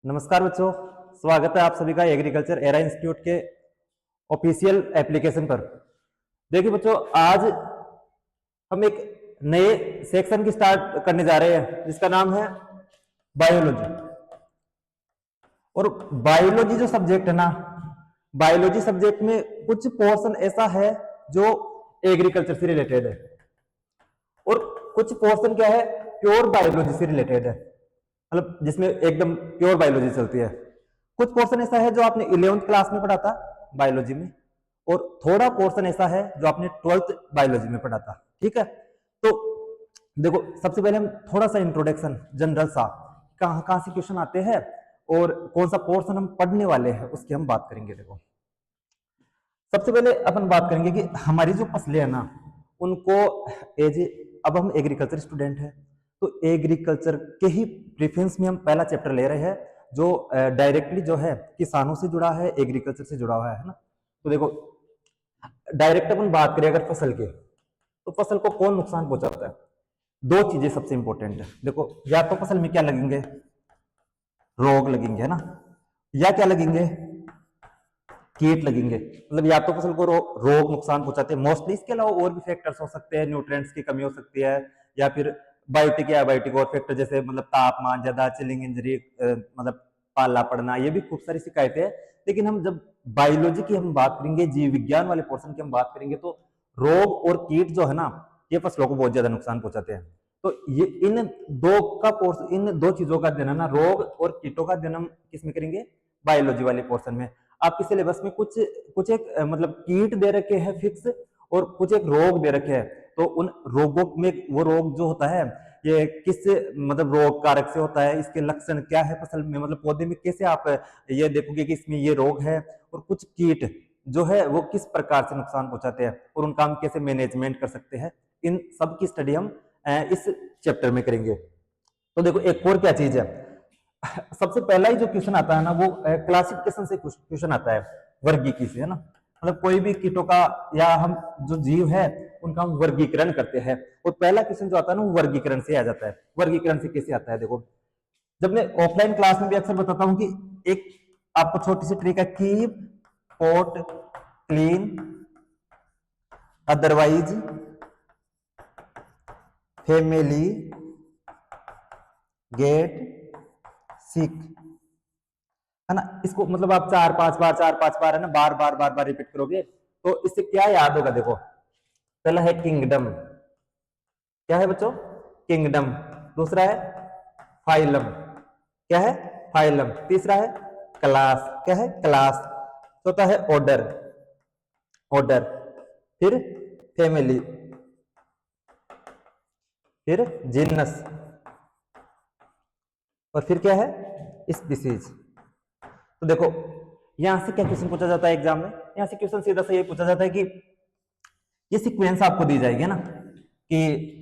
नमस्कार बच्चों, स्वागत है आप सभी का एग्रीकल्चर एरा इंस्टीट्यूट के ऑफिशियल एप्लीकेशन पर। देखिए बच्चों, आज हम एक नए सेक्शन की स्टार्ट करने जा रहे हैं जिसका नाम है बायोलॉजी। और बायोलॉजी जो सब्जेक्ट है ना, बायोलॉजी सब्जेक्ट में कुछ पोर्शन ऐसा है जो एग्रीकल्चर से रिलेटेड है और कुछ पोर्शन क्या है, प्योर बायोलॉजी से रिलेटेड है, मतलब जिसमें एकदम प्योर बायोलॉजी चलती है। कुछ पोर्शन ऐसा है जो आपने 11th क्लास में पढ़ा था बायोलॉजी में, और थोड़ा पोर्शन ऐसा है जो आपने 12th बायोलॉजी में पढ़ा था। ठीक है, तो देखो सबसे पहले हम थोड़ा सा इंट्रोडक्शन जनरल सा, कहां कहां से क्वेश्चन आते हैं और कौन सा पोर्शन हम पढ़ने वाले हैं उसकी हम बात करेंगे। देखो सबसे पहले अपन बात करेंगे कि हमारी जो फसलें है ना उनको एज अब हम एग्रीकल्चर स्टूडेंट हैं, तो एग्रीकल्चर के ही प्रेफरेंस में हम पहला चैप्टर ले रहे हैं जो डायरेक्टली जो है किसानों से जुड़ा है, एग्रीकल्चर से जुड़ा हुआ है ना। तो देखो डायरेक्ट अपन बात करें अगर फसल के, तो फसल को कौन नुकसान पहुंचाता है? दो चीजें सबसे इंपॉर्टेंट है। देखो या तो फसल में क्या लगेंगे, रोग लगेंगे है ना, या क्या लगेंगे, कीट लगेंगे। मतलब या तो फसल को रोग नुकसान पहुंचाते हैं मोस्टली, इसके अलावा और भी फैक्टर्स हो सकते हैं, न्यूट्रिएंट्स की कमी हो सकती है, या फिर बायोटिक या बायोटिक और फैक्टर जैसे मतलब तापमान ज्यादा, चिलिंग इंजरी, मतलब पाला पड़ना, ये भी खूब सारी शिकायतें हैं। लेकिन हम जब बायोलॉजी की हम बात करेंगे, जीव विज्ञान वाले पोर्शन की हम बात करेंगे, तो रोग और कीट जो है ना ये फसलों को बहुत ज्यादा नुकसान पहुंचाते हैं। तो ये इन दो का पोर्शन, इन दो चीजों का अध्ययन ना, रोग और कीटों का अध्ययन हम किसमें करेंगे, बायोलॉजी वाले पोर्शन में। आपके सिलेबस में कुछ कुछ एक मतलब कीट दे रखे हैं फिक्स, और कुछ एक रोग दे रखे हैं। तो उन रोगों में वो रोग जो होता है ये किस मतलब रोग कारक से होता है, इसके लक्षण क्या है फसल में, मतलब पौधे में कैसे आप ये देखोगे कि इसमें ये रोग है, और कुछ कीट जो है वो किस प्रकार से नुकसान पहुंचाते हैं और उनका हम कैसे मैनेजमेंट कर सकते हैं, इन सब की स्टडी हम इस चैप्टर में करेंगे। तो देखो एक और क्या चीज है, सबसे पहला ही जो क्वेश्चन आता है ना वो क्लासिफिकेशन से क्वेश्चन आता है, वर्गीकी से है ना। मतलब कोई भी कीटों का या हम जो जीव है उनका हम वर्गीकरण करते हैं, और पहला क्वेश्चन जो आता है ना वो वर्गीकरण से आ जाता है। वर्गीकरण से कैसे आता है, देखो जब मैं ऑफलाइन क्लास में भी अक्सर बताता हूं कि एक आपको छोटी सी ट्रिक है, keep pot clean otherwise family get sick, है ना। इसको मतलब आप 4-5 बार है ना, बार बार बार बार रिपीट करोगे तो इससे क्या याद होगा। देखो पहला है किंगडम, क्या है बच्चों, किंगडम। दूसरा है फाइलम, क्या है, फाइलम। तीसरा है क्लास, क्या है, क्लास। चौथा है ऑर्डर, ऑर्डर। फिर फैमिली, फिर जिनस, और फिर क्या है, स्पीसीज। तो देखो यहां से क्या क्वेश्चन पूछा जाता है एग्जाम में, यहां से क्वेश्चन सीधा सा ये पूछा जाता है कि ये सीक्वेंस आपको दी जाएगी ना, कि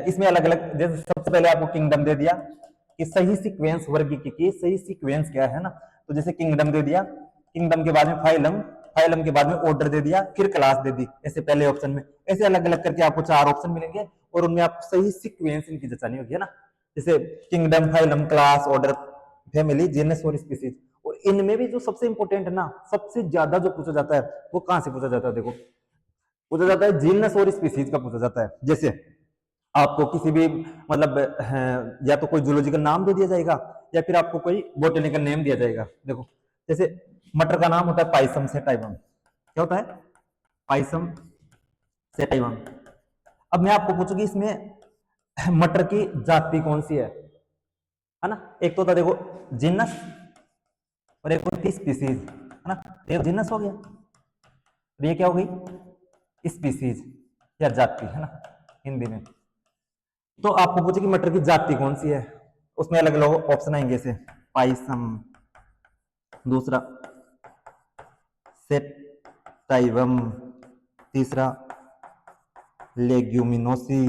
इसमें अलग अलग, जैसे सबसे पहले आपको किंगडम दे दिया कि सही सीक्वेंस वर्गीकी की सही सीक्वेंस क्या है ना। तो जैसे किंगडम दे दिया, किंगडम के बाद में फाइलम, फाइलम के बाद में ऑर्डर दे दिया, फिर क्लास दे दी, ऐसे पहले ऑप्शन में। ऐसे अलग अलग करके आपको 4 ऑप्शन मिलेंगे और उनमें आपको सही सीक्वेंस इनकी जचानी होगी, है ना। जैसे kingdom, phylum, class, order, family, genus और स्पीसीज। और इनमें भी जो सबसे इंपॉर्टेंट है ना, सबसे ज्यादा जो पूछा जाता है वो कहां से पूछा जाता है, देखो पूछा जाता है जीनस और स्पीसीज का पूछा जाता है। जैसे आपको किसी भी मतलब या तो कोई जूलॉजिकल नाम दे दिया जाएगा या फिर आपको कोई बोटेनिकल नेम दिया जाएगा। देखो जैसे मटर का नाम होता है पाइसम सेटाइवम, क्या होता है, पाइसम सेटाइवम। अब मैं आपको पूछूंगी इसमें मटर की जाति कौन सी है ना। एक तो होता देखो जिनस और एक होती स्पीसीज, है ना। एक जिनस हो गया और ये क्या हो गई, स्पीसीज या जाति, है ना हिंदी में। तो आपको पूछे कि मटर की जाति कौन सी है, उसमें अलग अलग ऑप्शन आएंगे, जैसे पाइसम, दूसरा सेटाइवम, तीसरा लेग्यूमिनोसी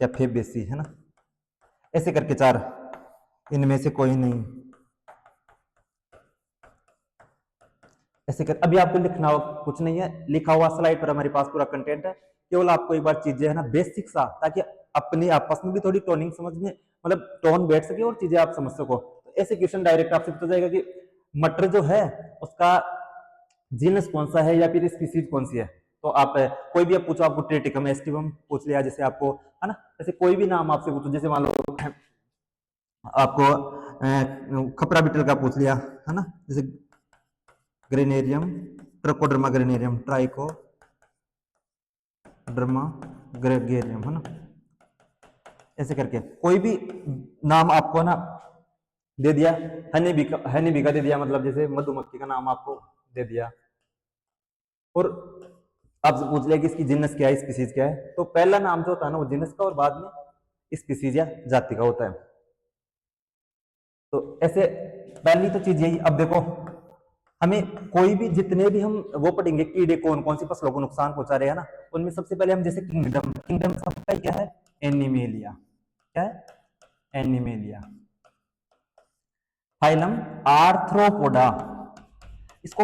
या फेबेसी, है ना। ऐसे करके 4, इनमें से कोई नहीं। ऐसे कर, अभी आपको लिखना हो कुछ नहीं है, लिखा हुआ स्लाइड पर हमारे पास पूरा कंटेंट है। केवल आपको एक बार चीजें है ना बेसिक सा, ताकि अपनी आपस में भी थोड़ी टोनिंग समझ में, मतलब टोन बैठ सके और चीजें आप समझ सको। तो ऐसे क्वेश्चन डायरेक्ट आपसे पूछा जाएगा कि मटर जो है उसका जीनस कौन सा है या फिर स्पीसीज कौन सी है। तो आप कोई भी आप पूछो, आपको ट्रिटिकम एस्टिवम पूछ लिया, जैसे आपको है ना, जैसे कोई भी नाम आपसे पूछो, जैसे मान लो आपको खपरा बिटल का पूछ लिया है ना, जैसे ग्रेनेरियम ट्राइकोडर्मा ग्रेनेरियम, ट्राइकोडर्मा ग्रेगेरियम है ना, ऐसे करके कोई भी नाम आपको ना दे दिया, हनी बी का दे दिया, मतलब जैसे मधुमक्खी का नाम आपको दे दिया, और आपसे पूछ लिया कि इसकी जिनस क्या है, स्पीसीज क्या है, तो पहला नाम जो होता है ना वो जिनस का और बाद में स्पीसीज या जाति का होता है। तो ऐसे पहली तो चीज यही। अब देखो हमें कोई भी, जितने भी हम वो पढ़ेंगे कीड़े कौन कौन सी फसलों को नुकसान पहुंचा रहे हैं ना, उनमें सबसे पहले हम जैसे किंगडम सबका क्या है, एनिमेलिया, क्या है, एनिमेलिया। फाइलम आर्थ्रोपोडा, इसको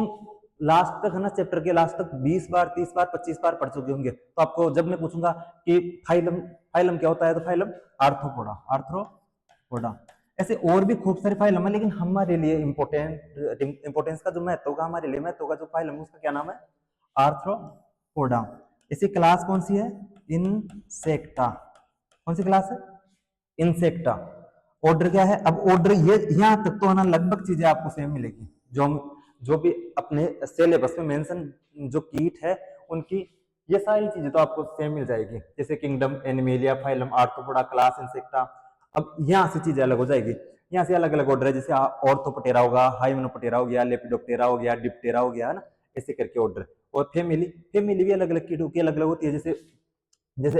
लास्ट तक है ना, चैप्टर के लास्ट तक 20 बार 30 बार 25 बार पढ़ चुके होंगे। तो आपको जब मैं पूछूंगा कि फाइलम फाइलम क्या होता है, तो फाइलम आर्थ्रोपोडा, आर्थ्रोपोडा। ऐसे और भी खूब सारे फाइलम है, लेकिन हमारे लिए इंपोर्टेंस का जो महत्व होगा, हमारे लिए महत्व होगा जो फाइलम उसका क्या नाम है, आर्थ्रोपोडा। इसी क्लास कौन सी है, इंसेक्टा। कौन सी क्लास है, इंसेक्टा। ऑर्डर क्या है, अब ऑर्डर ये यहां तक तो ना लगभग चीजें आपको सेम मिलेगी, जो भी अपने सिलेबस में मेंशन जो कीट है उनकी ये सारी चीजें तो आपको सेम मिल जाएगी, जैसे kingdom, animalia, phylum arthropoda, class insecta. अब यहाँ से चीजें अलग हो जाएगी, यहाँ से अलग अलग ऑर्डर है, जैसे ऑर्थोपटेरा होगा, हाइमेनोपटेरा हो गया, लेपिडोप्टेरा हो गया, डिप्टेरा हो गया, है ना, ऐसे करके ऑर्डर। और फैमिली भी अलग अलग कीटों की अलग अलग होती है, जैसे जैसे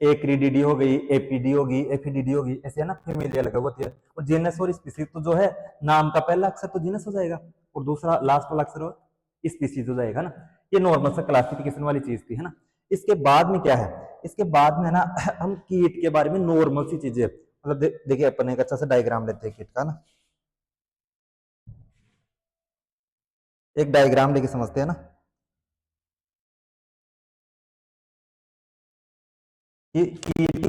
एक्रिडिडी हो गई, एपीडी होगी, एफिडिडी होगी, ऐसे है ना, फैमिली अलग होती है। और जीनस और स्पीसीज तो जो है, नाम का पहला अक्षर तो जीनस हो जाएगा और दूसरा लास्ट वाला अक्षर स्पीसीज हो जाएगा ना। ये नॉर्मल सा क्लासिफिकेशन वाली चीज थी, है ना। इसके बाद में क्या है, इसके बाद में ना हम कीट के बारे में नॉर्मल सी चीजें, मतलब देखिए अपन एक अच्छा सा डायग्राम लेते हैं कीट का ना, एक डायग्राम लेके समझते हैं ना कि कीट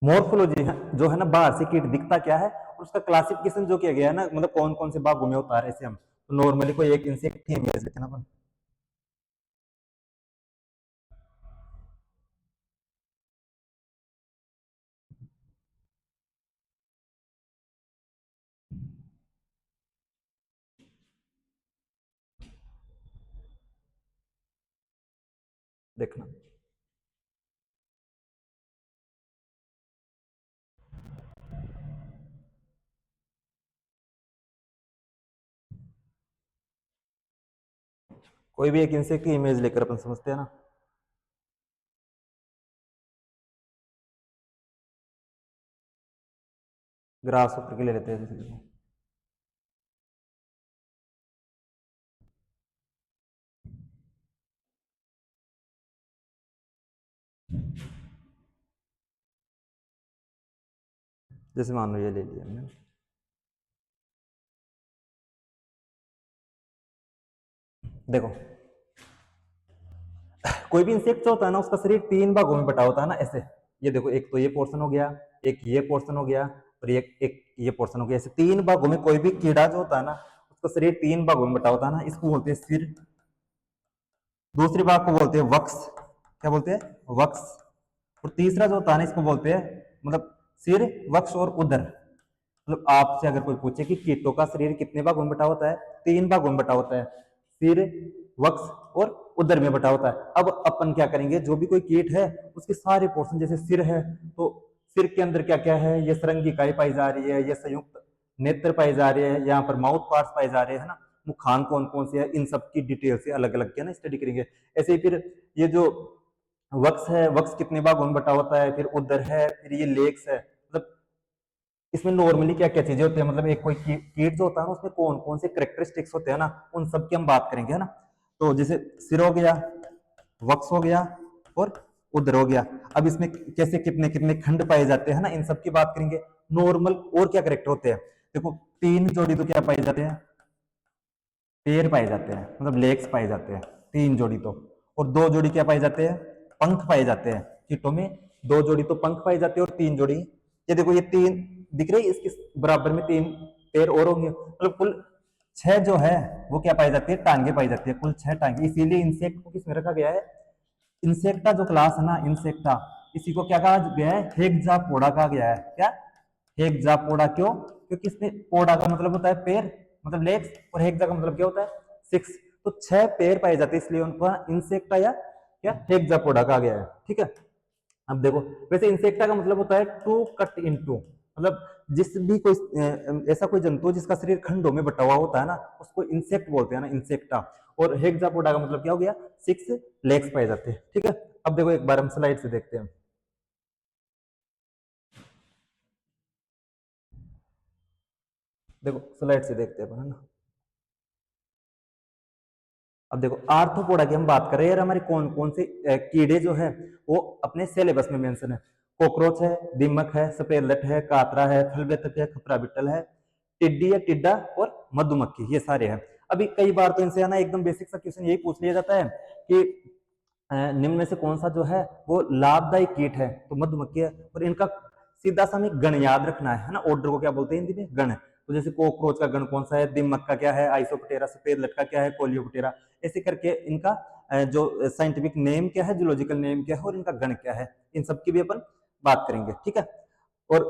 मोर्फोलॉजी जो है ना, बाहर से कीट दिखता क्या है और उसका क्लासिफिकेशन जो किया गया है ना, मतलब कौन कौन से भागों में होता है, ऐसे हम तो नॉर्मली कोई एक इंसेक्ट की इमेज लेते हैं ना अपन। देखना कोई भी एक इंसेक्ट की इमेज लेकर अपन समझते हैं ना। ग्रास ऊपर के ले लेते हैं, जैसे मान लो ये ले लिया हमने। देखो कोई भी इंसेक्ट जो होता है ना, उसका शरीर 3 भागों में बटा होता है ना, ऐसे। ये देखो, एक तो ये पोर्शन हो गया, एक ये पोर्शन हो गया, और एक ये पोर्शन हो गया। ऐसे 3 भागों में कोई भी कीड़ा जो होता है ना, उसका शरीर 3 भागों में बटा होता है ना। इसको बोलते हैं सिर, दूसरे भाग को बोलते हैं वक्स, क्या बोलते हैं, वक्स। और तीसरा जो होता है ना, इसको बोलते हैं, मतलब सिर, वक्स और उदर। मतलब आपसे अगर कोई पूछे कि कीटों का शरीर कितने भागों में बटा होता है, 3 भागों में बटा होता है, सिर, वक्स और उदर में बटा होता है। अब अपन क्या करेंगे, जो भी कोई कीट है उसके सारे पोर्शन, जैसे सिर है तो सिर के अंदर क्या क्या है, ये सरंगी इकाई पाई जा रही है, ये संयुक्त नेत्र पाई जा रहे हैं, यहाँ पर माउथ पार्ट्स पाए जा रहे हैं, है ना, मुखान कौन कौन से है, इन सब की डिटेल से अलग अलग क्या ना स्टडी करेंगे। ऐसे ही फिर ये जो वक्स है, वक्स कितने भागों में बटा होता है, फिर उदर है, फिर ये लेग्स है, मतलब इसमें नॉर्मली क्या क्या चीजें होती है, मतलब एक कोई कीट जो होता है ना, उसमें कौन कौन से करेक्टरिस्टिक्स होते हैं ना, उन सब की हम बात करेंगे, है ना। तो जैसे सिर हो गया, वक्स हो गया और उदर हो गया। अब इसमें कैसे कितने कितने खंड पाए जाते हैं ना, इन सब की बात करेंगे। नॉर्मल और क्या करेक्टर होते हैं, देखो 3 जोड़ी तो क्या पाए जाते हैं, पैर पाए जाते हैं, मतलब लेग्स पाए जाते हैं 3 जोड़ी तो। और 2 जोड़ी क्या पाए जाते हैं, पंख पाए जाते हैं कीटों में। 2 जोड़ी तो पंख पाए जाते हैं और 3 जोड़ी, ये देखो ये 3 दिख रही है, इसके बराबर में 3 पैर और होंगे, मतलब कुल 6 जो है वो क्या पाई जाती है, टांगे पाई जाती है, कुल 6 टांगे। इसीलिए इंसेक्ट को किसमें रखा गया है, इंसेक्टा जो क्लास है ना, इंसेक्टा, इसी को क्या कहा गया है, हेक्सापोडा कहा गया है। क्या, हेक्सापोडा। क्यों, क्योंकि इसमें पोडा का मतलब होता है पैर, मतलब लेग्स, और हेक्सा का मतलब क्या होता है, 6। तो 6 पैर पाए जाते हैं, इसलिए उनको इंसेक्टा या क्या हेक्सापोडा कहा गया है। ठीक है, अब देखो, वैसे इंसेक्टा का मतलब होता है टू कट इनटू, मतलब जिस भी कोई ऐसा कोई जंतु जिसका शरीर खंडों में बटा हुआ होता है ना, उसको इंसेक्ट बोलते हैं ना, इंसेक्टा। और हेक्सापोडा का मतलब क्या हो गया, 6 लेग्स पाए जाते हैं। ठीक है, अब देखो एक बार हम स्लाइड से देखते हैं। देखो स्लाइड से देखते हैं, है ना। अब देखो आर्थ्रोपोडा की हम बात कर रहे हैं, हमारे कौन कौन से कीड़े जो है वो अपने सिलेबस में मेंशन है। कॉकरोच है, दीमक है, सफेद लट है, कातरा है, थलबेतक है, खपरा बिट्टल है, टिड्डी या टिड्डा और मधुमक्खी, ये सारे हैं। अभी कई बार तो इनसे है ना एकदम बेसिक सा क्वेश्चन यही पूछ लिया जाता है कि निम्न में से कौन सा जो है वो लाभदायी कीट है, तो मधुमक्खी है। और इनका सीधा सा हमें गण याद रखना है ना, ऑर्डर को क्या बोलते हैं हिंदी में, गण। तो जैसे कॉकरोच का गण कौन सा है, दीमक का क्या है, आइसोप्टेरा, सफेद लट का क्या है, कोलियोप्टेरा। ऐसे करके इनका जो साइंटिफिक नेम क्या है, जूलॉजिकल नेम क्या है, और इनका गण क्या है, इन सब की भी अपन बात करेंगे। ठीक है, और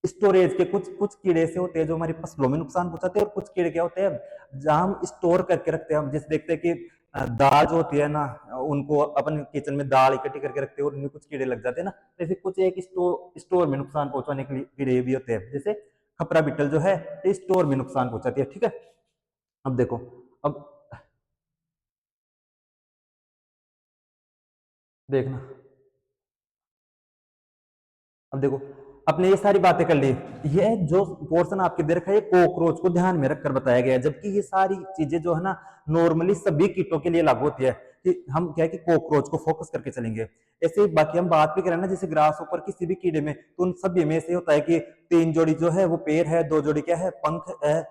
स्टोरेज के कुछ कुछ कीड़े ऐसे होते हैं जो हमारी फसलों में नुकसान पहुंचाते हैं, और कुछ कीड़े क्या होते हैं जहां हम स्टोर करके रखते हैं। हम जैसे देखते हैं कि दाल जो होती है ना, उनको अपन किचन में दाल इकट्ठी करके रखते हैं और उनमें कुछ कीड़े लग जाते हैं ना, जैसे कुछ एक स्टोर में नुकसान पहुंचाने के लिए कीड़े भी होते हैं, जैसे खपरा बिटल जो है ये स्टोर में नुकसान पहुंचाती है। ठीक है, अब देखो, अब देखना, अब देखो, आपने ये सारी बातें कर ली, ये जो पोर्शन आपके दे रखा है ये कॉकरोच को ध्यान में रखकर बताया गया है, जबकि ये सारी चीजें जो है ना नॉर्मली सभी कीटों के लिए लागू होती है, कि हम क्या है कि कॉकरोच को फोकस करके चलेंगे। ऐसे ही बाकी हम बात भी करें ना, जैसे ग्रास ऊपर किसी भी कीड़े में, तो उन सभी में ऐसे होता है कि 3 जोड़ी जो है वो पैर है, 2 जोड़ी क्या है, पंख है,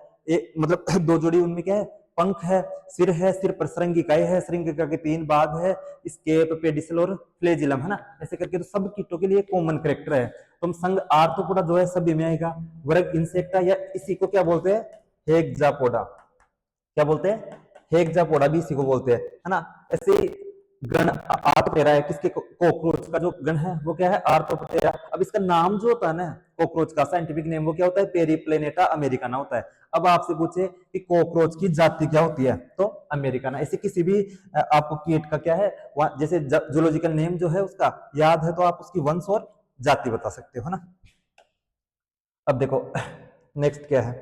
मतलब 2 जोड़ी उनमें क्या है, पंख है, सिर पर श्रृंगिकाएं है, श्रृंगिका के 3 भाग है, स्केप, पेडिसल और फ्लेजिलम, है ना। ऐसे करके तो सब कीटों के लिए कॉमन करेक्टर है। तो हम संघ आर्थ्रोपोडा जो है सभी में आएगा। वर्ग इंसेक्टा या इसी को क्या बोलते हैं, हेक्सापोडा, क्या बोलते हैं, हेक्सापोडा भी इसी को बोलते हैं, है ना। ऐसे ही गण आर्थोपेरा है, किसके, कॉकरोच का जो गण है वो क्या है, आर्थोपेरा। अब इसका नाम जो होता है ना कॉकरोच का साइंटिफिक नेम वो क्या होता है, पेरिप्लेनेटा अमेरिकाना होता है। अब आपसे पूछे कि कॉकरोच की जाति क्या होती है, तो अमेरिकाना। ऐसे किसी भी आपको कीट का क्या है, जैसे जूलॉजिकल नेम जो है उसका याद है तो आप उसकी वंश और जाति बता सकते हो ना। अब देखो नेक्स्ट क्या है,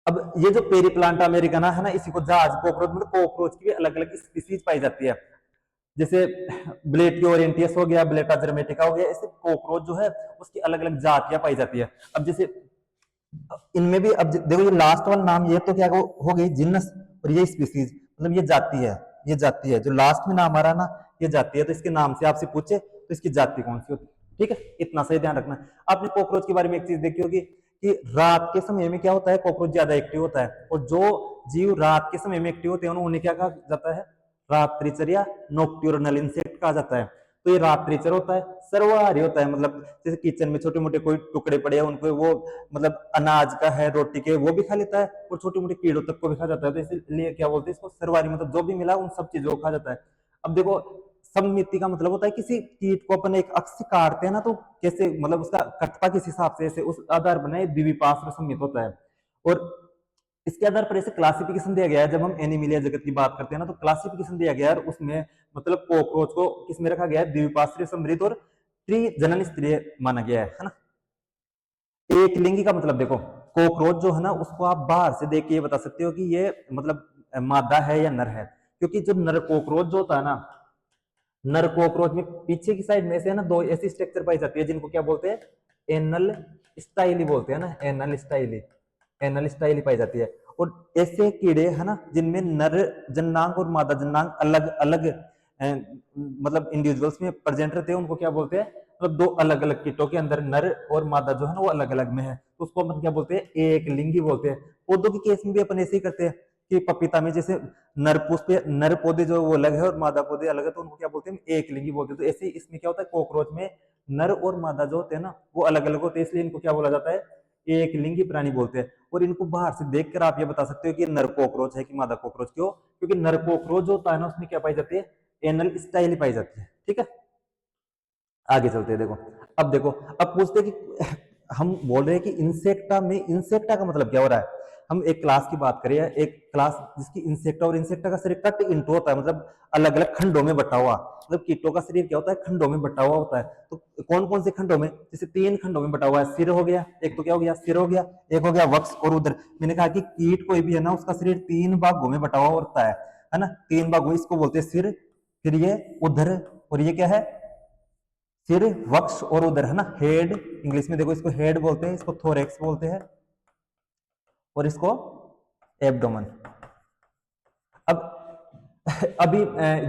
अब ये जो पेरीप्लांटा अमेरिकाना है ना, इसी को जहाज कॉकरोच, मतलब कॉकरोच की अलग अलग स्पीसीज पाई जाती है। जैसे ब्लेड की ओरिएंटियस हो गया, ब्लेटा जर्मेटिका हो गया, ऐसे कॉकरोच जो है उसकी अलग अलग जातियां पाई जाती है। अब जैसे इनमें भी, अब देखो ये लास्ट वाला नाम ये तो क्या हो गई जिनस, और ये स्पीसीज, मतलब ये जाति है, ये जाति है, जो लास्ट में नाम आ रहा है ना ये जाति है। तो इसके नाम से आपसे पूछे तो इसकी जाति कौन सी होती है, ठीक है, इतना सही ध्यान रखना। आपने कॉकरोच के बारे में एक चीज देखी होगी कि रात के समय में क्या होता है, कॉकरोच ज्यादा एक्टिव होता है, और जो जीव रात के समय में एक्टिव होते हैं उन्हें क्या कहा जाता है, रात्रिचर या नोक्ट्यूरनल इंसेक्ट कहा जाता है। तो ये रात्रिचर होता है, सर्वहारी होता है, मतलब जैसे किचन में छोटे मोटे कोई टुकड़े पड़े हैं उनको वो, मतलब अनाज का है, रोटी के, वो भी खा लेता है, और छोटे मोटे कीड़ों तक को भी खा जाता है। तो इसलिए क्या बोलते हैं इसको, सर्वहारी, मतलब जो भी मिला उन सब चीजों को खा जाता है। अब देखो सममिति का मतलब होता है किसी कीट को अपन एक अक्ष से काटते हैं ना, तो कैसे, मतलब उसका कटता किस हिसाब से, ऐसे उस आधार पर द्विपार्श्व सममित होता है। और इसके आधार पर ऐसे क्लासिफिकेशन दिया गया है, जब हम एनिमिलिया जगत की बात करते हैं ना तो क्लासिफिकेशन दिया गया है, और उसमें मतलब कॉकरोच को किसमें रखा गया है, द्विपार्श्वीय समृद्ध और त्रिजनन स्तरीय माना गया है ना। एक लिंगी का मतलब देखो, कॉकरोच जो है ना उसको आप बाहर से देख के ये बता सकते हो कि ये मतलब मादा है या नर है, क्योंकि जो नर कॉकरोच जो होता है ना, नर कॉकरोच में पीछे की साइड में से है ना दो ऐसी स्ट्रक्चर पाई जाती है जिनको क्या बोलते हैं, एनल स्टाइली बोलते हैं ना, एनल स्टाइली, एनल स्टाइली पाई जाती है। और ऐसे कीड़े है ना जिनमें नर जन्नांग और मादा जन्नांग अलग अलग मतलब इंडिविजुअल्स में प्रेजेंट रहते हैं, उनको क्या बोलते हैं, मतलब दो अलग अलग कीटों के अंदर नर और मादा जो है ना वो अलग अलग में है, तो उसको अपन क्या बोलते हैं, एक लिंगी बोलते हैं। पौधों के केस में भी अपन ऐसे ही करते हैं कि पपीता में जैसे नर पुष्प, नर पौधे जो वो अलग है और मादा पौधे अलग है, तो उनको क्या बोलते हैं, एक लिंगी बोलते हैं। तो ऐसे ही इसमें क्या होता है, कॉकरोच में नर और मादा जो होते हैं ना वो अलग अलग होते हैं, इसलिए इनको क्या बोला जाता है, एक लिंगी प्राणी बोलते हैं। और इनको बाहर से देखकर आप ये बता सकते हो कि नर कॉकरोच है कि मादा कॉकरोच। क्यों? क्योंकि नर कॉकरोच जो होता है ना उसमें क्या पाई जाती है, एनल स्टाइल पाई जाती है। ठीक है, आगे चलते हैं। देखो अब देखो, अब पूछते हैं कि हम बोल रहे हैं कि इंसेक्टा में, इंसेक्टा का मतलब क्या हो रहा है, हम एक क्लास की बात करें, एक क्लास जिसकी इंसेक्टा, और इंसेक्टा का शरीर कट इंटू होता है, मतलब अलग अलग खंडों में बटा हुआ। मतलब कीटों का शरीर क्या होता है, खंडों में बटा हुआ होता है। तो कौन कौन से खंडों में, जैसे 3 खंडों में बटा हुआ है, सिर हो गया, एक तो क्या हो गया, सिर हो गया, एक हो गया वक्ष और उदर। मैंने कहा कि कीट कोई भी है ना उसका शरीर 3 भागों में बटा हुआ होता है ना, 3 भागों, इसको बोलते हैं सिर, फिर ये उदर, और ये क्या है, सिर, वक्ष और उदर, है ना, हेड। इंग्लिश में देखो इसको हेड बोलते हैं, इसको थोरेक्स बोलते हैं, और इसको एब्डोमेन। अब अभी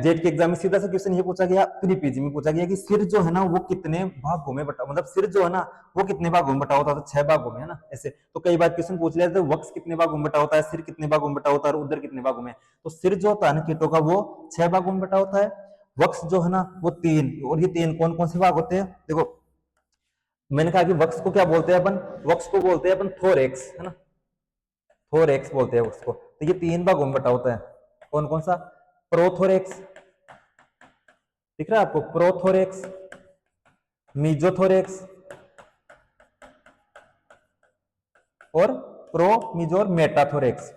जेट के एग्जाम में सीधा सा क्वेश्चन ये पूछा गया, प्री पीजी में पूछा गया कि सिर जो है ना वो कितने भागों में बटा, मतलब सिर जो है ना वो कितने भागों में बटा होता है, तो 6 भागों में, है ना। ऐसे तो कई बार क्वेश्चन पूछ लिया, तो वक्ष कितने भागों में बटा होता है, सिर कितने भागों में बटा होता है, और उदर कितने भागों में। तो सिर जो होता है ना कीटों का वो 6 भागों में बटा होता है, वक्ष जो है ना वो 3, और ये 3 कौन कौन से भाग होते हैं, देखो मैंने कहा कि वक्ष को क्या बोलते हैं अपन, वक्ष को बोलते हैं अपन थोरेक्स, है ना, थोरेक्स बोलते हैं वक्ष को। तो ये 3 भागों में बटा होता है, कौन कौन सा, प्रोथोरेक्स, दिख रहा है आपको, प्रोथोरेक्स, मीजोथोरेक्स और प्रो मीजो और मेटाथोरेक्स,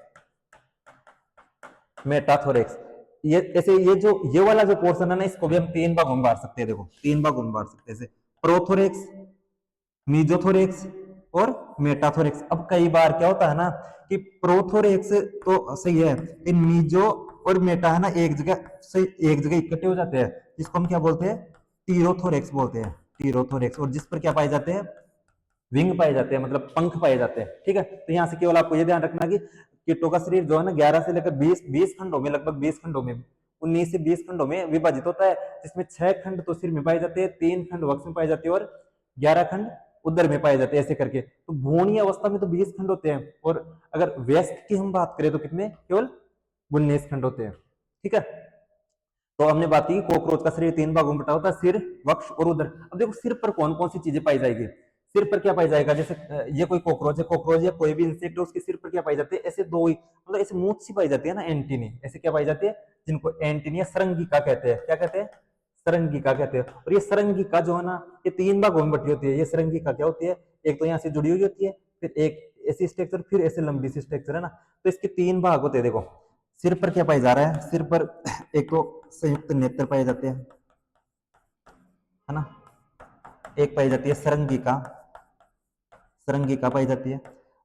मेटाथोरेक्स। ये ऐसे ये वाला जो पोर्शन है ना इसको भी हम 3 भागों में बांट सकते हैं, देखो 3 भागों में बांट सकते हैं, जैसे प्रोथोरेक्स, मीजोथोरेक्स और मेटाथोरेक्स। अब कई बार क्या होता है ना कि प्रोथोरेक्स तो सही है, इन मीजो और मेटा है ना एक जगह से एक जगह इकट्ठे हो जाते हैं, जिसको हम क्या बोलते हैं, टीरोथोरेक्स बोलते हैं, टीरोथोरेक्स। और जिस पर क्या पाए जाते हैं, विंग पाए जाते हैं, मतलब पंख पाए जाते हैं। ठीक है, तो यहाँ से केवल आपको ये ध्यान रखना कि कीटों का शरीर जो है ना 11 से लेकर 20 खंडों में, लगभग 20 खंडों में, 19 से 20 खंडों में विभाजित होता है, जिसमें 6 खंड तो सिर में पाए जाते हैं, 3 खंड वक्ष में पाए जाते हैं और 11 खंड उदर में पाए जाते हैं, ऐसे करके। तो भ्रूणीय अवस्था में तो 20 खंड होते हैं, और अगर वयस्क की हम बात करें तो कितने, केवल 19 खंड होते हैं। ठीक है, तो हमने बात की कॉकरोच का शरीर 3 भागों में बटा होता है, सिर, वक्ष और उदर। अब देखो सिर पर कौन कौन सी चीजें पाई जाएगी, सिर पर क्या पाई जाएगा, जैसे ये कोई कॉकरोच है, कॉकरोच या कोई भी इंसेक्ट है, उसके सिर पर क्या पाई जाती है, ऐसे दो ही, मतलब ऐसे मूंछ सी पाई जाती है ना, एंटीनी, ऐसे क्या पाई जाती है, जिनको एंटीनी या सरंगिका कहते हैं। क्या कहते हैं, सरंगिका कहते हैं। और ये सरंगिका जो है ना ये 3 भागों में बटी होती है। ये सरंगिका क्या होती है, एक तो यहाँ से जुड़ी हुई होती है, फिर एक ऐसी स्ट्रक्चर, फिर ऐसे लंबी सी स्ट्रक्चर, है ना। तो इसके 3 भाग होते हैं। देखो सिर पर क्या पाया जा रहा है, सिर पर एक तो संयुक्त नेत्र पाए जाते हैं, है ना, एक पाई जाती है सरंगिका, सरंगिका पाई जाती है,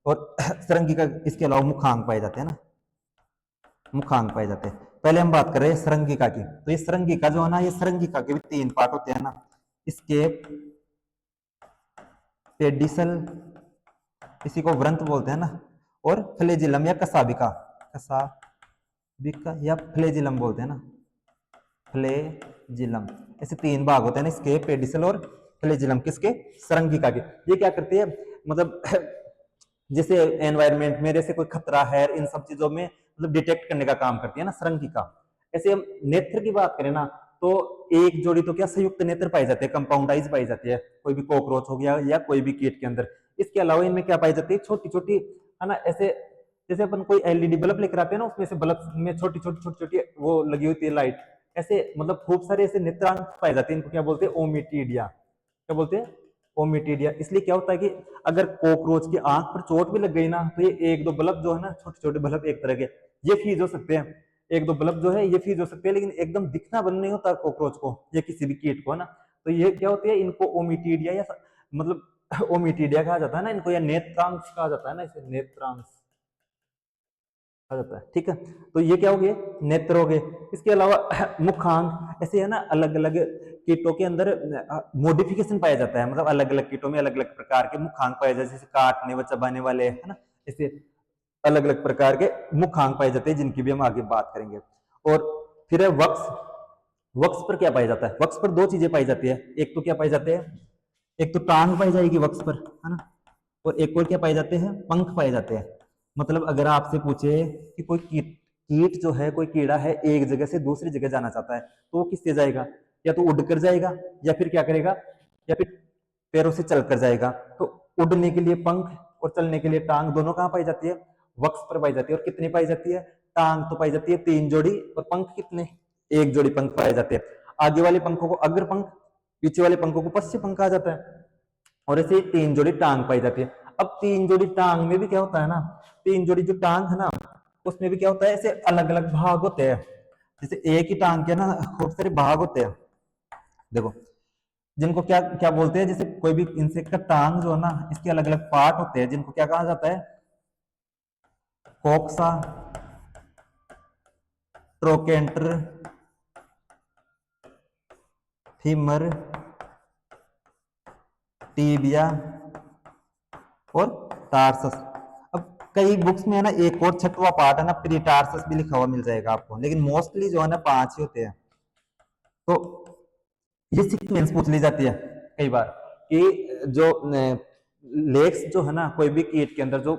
और सरंगिका, इसके अलावा मुखांग पाए जाते हैं ना, मुखांग पाए जाते हैं। पहले हम बात कर रहे हैं सरंगिका की। तो ये सरंगिका जो है ना, ये सरंगिका के भी 3 पार्ट होते हैं ना, इसके पेडिसल, इसी को व्रंत बोलते हैं ना, और फ्लेजिलम या कसाबिका, कसाबिका या फ्लेजिलम बोलते हैं ना, फ्लेजिलम। ऐसे 3 भाग होते हैं ना इसके, पेडिसल और फ्लेजिलम, किसके, सरंगिका के। ये क्या करती है, मतलब जैसे एनवायरनमेंट में जैसे कोई खतरा है, इन सब चीजों में मतलब डिटेक्ट करने का काम करती है ना सरंगिका। ऐसे हम नेत्र की बात करें ना, तो एक जोड़ी तो क्या संयुक्त नेत्र पाई जाते हैं, कंपाउंडाइज पाई जाती है, कोई भी कॉकरोच हो गया या कोई भी कीट के अंदर। इसके अलावा इनमें क्या पाई जाती है, छोटी छोटी, है ना, ऐसे जैसे अपन कोई एलईडी बल्ब लेकर आते हैं ना, उसमें से बल्ब में छोटी छोटी छोटी छोटी वो लगी होती है लाइट, ऐसे मतलब खूब सारे ऐसे नेत्रांश पाए जाते हैं। इनको क्या बोलते हैं, ओमिटीडिया। क्या बोलते हैं, ओमिटीडिया। इसलिए क्या होता है कि अगर कॉकरोच की आंख पर चोट भी लग गई ना, तो ये एक दो बल्ब जो है ना, छोटे छोटे बल्ब एक तरह के, ये फ्रीज हो सकते हैं। एक दो बल्ब जो है ये फ्रीज हो सकते हैं, लेकिन एकदम दिखना बंद नहीं होता कॉकरोच को या किसी भी कीट को, है ना। तो ये क्या होती है, इनको ओमिटीडिया या मतलब ओमिटीडिया कहा जाता है ना इनको, या नेत्रांश कहा जाता है ना, इसे नेत्रांश कहा जाता है। ठीक है, तो ये क्या हो गए, नेत्र हो गए। इसके अलावा मुखांग, ऐसे है ना, अलग अलग कीटों के अंदर मॉडिफिकेशन पाया जाता है, मतलब अलग अलग कीटों में अलग अलग प्रकार के मुखांग पाए जाते हैं, जैसे काटने व चबाने वाले, है ना, ऐसे अलग अलग प्रकार के मुखांग पाए जाते हैं, जिनकी भी हम आगे बात करेंगे। और फिर है वक्ष। वक्ष पर क्या पाया जाता है, वक्ष पर 2 चीजें पाई जाती है। एक तो क्या पाई जाते हैं, एक तो टांग पाई जाएगी वक्ष पर, है ना, और एक और क्या पाए जाते हैं, पंख पाए जाते हैं। मतलब अगर आपसे पूछे कि कोई कीट कीट जो है, कोई कीड़ा है, एक जगह से दूसरी जगह जाना चाहता है, तो वो किससे जाएगा? या तो उड़ कर जाएगा, या फिर क्या करेगा, या फिर पैरों से चल कर जाएगा। तो उड़ने के लिए पंख और चलने के लिए टांग दोनों कहाँ पाई जाती है? वक्ष पर पाई जाती है। और कितनी पाई जाती है? टांग तो पाई जाती है 3 जोड़ी, और पंख कितने? 1 जोड़ी पंख पाए जाते हैं। आगे वाले पंखों को अग्र पंख, पीछे वाले पंखों को पश्चिम पंख कहा जाता है। और ऐसे 3 जोड़ी टांग पाई जाती है। अब 3 जोड़ी टांग में भी क्या होता है ना, 3 जोड़ी जो टांग है ना, उसमें भी क्या होता है, ऐसे अलग अलग भाग होते हैं। जैसे एक ही टांग के ना खूब सारे भाग होते हैं, देखो, जिनको क्या क्या बोलते हैं। जैसे कोई भी इंसेक्ट का टांग जो है ना, इसके अलग अलग पार्ट होते हैं, जिनको क्या कहा जाता है? कोक्सा, ट्रोकेंटर, फीमर, टीबिया और टार्सस। अब कई बुक्स में है ना एक और छठवां पार्ट है ना, प्रीटार्सस भी लिखा हुआ मिल जाएगा आपको, लेकिन मोस्टली जो है ना 5 ही होते हैं। तो ये सीक्वेंस पूछ ली जाती है कई बार कि जो लेग्स जो है ना, कोई भी कीट के अंदर जो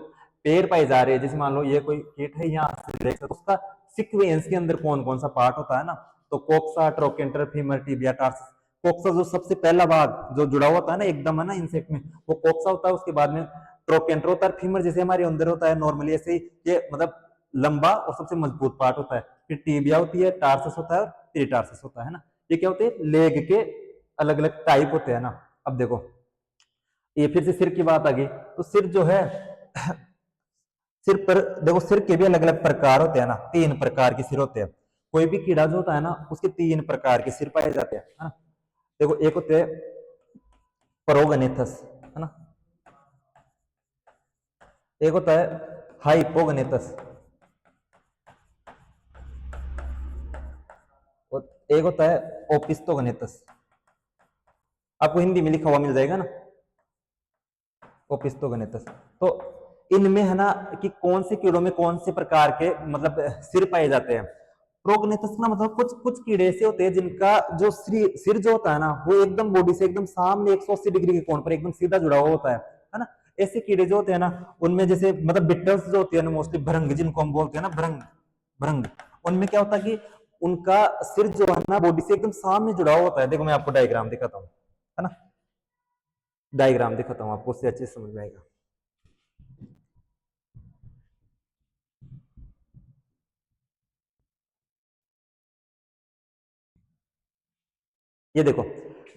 पैर पाए जा रहे हैं, जैसे मान लो ये कोई कीट है, यहाँ से लेग्स है, तो उसका सीक्वेंस के अंदर कौन कौन सा पार्ट होता है ना, तो कोक्सा, ट्रोकेंटर, फीमर, टीबिया, टार्सस। कोक्सा जो सबसे पहला भाग जो जुड़ा होता है ना एकदम है ना इंसेक्ट में, वो कोक्सा होता है। उसके बाद में ट्रोकेंटर होता है, फीमर जैसे हमारे अंदर होता है नॉर्मली, ऐसे ही ये मतलब लंबा और सबसे मजबूत पार्ट होता है। फिर टीबिया होती है, टार्सस होता है और पेरिटार्सस होता है ना। ये क्या होते हैं? लेग के अलग अलग टाइप होते हैं ना। अब देखो, ये फिर से सिर की बात आ गई, तो सिर जो है सिर पर देखो, सिर के भी अलग अलग प्रकार होते हैं ना, 3 प्रकार के सिर होते हैं। कोई भी कीड़ा जो होता है ना, उसके 3 प्रकार के सिर पाए जाते हैं, है ना। देखो, एक होते हैं प्रोगनेथस, है ना, एक होता है हाइपोगनेथस, और एक होता है ओपिस्टोगनेथस। आपको हिंदी में लिखा हुआ मिल जाएगा ना, ओपिस्टोगनेथस। तो इनमें है ना कि कौन से कीड़ों में कौन से प्रकार के मतलब सिर पाए जाते हैं। प्रोगनेथस ना मतलब कुछ कुछ कीड़े ऐसे होते हैं जिनका जो सिर जो होता है ना, वो एकदम बॉडी से एकदम सामने 180 डिग्री के कोण पर एकदम सीधा जुड़ा हुआ होता है ना। ऐसे कीड़े जो होते हैं ना, उनमें जैसे मतलब बिटल्स जो होती है ना, मोस्टली भृंग जिनको हम बोलते हैं ना, भृंग भृंग, उनमें क्या होता है कि उनका सिर जो है ना बॉडी से एकदम सामने जुड़ा हुआ होता है। देखो मैं आपको डायग्राम दिखाता हूँ, है ना, डायग्राम दिखाता हूँ आपको, उससे अच्छे से समझ में आएगा। ये देखो,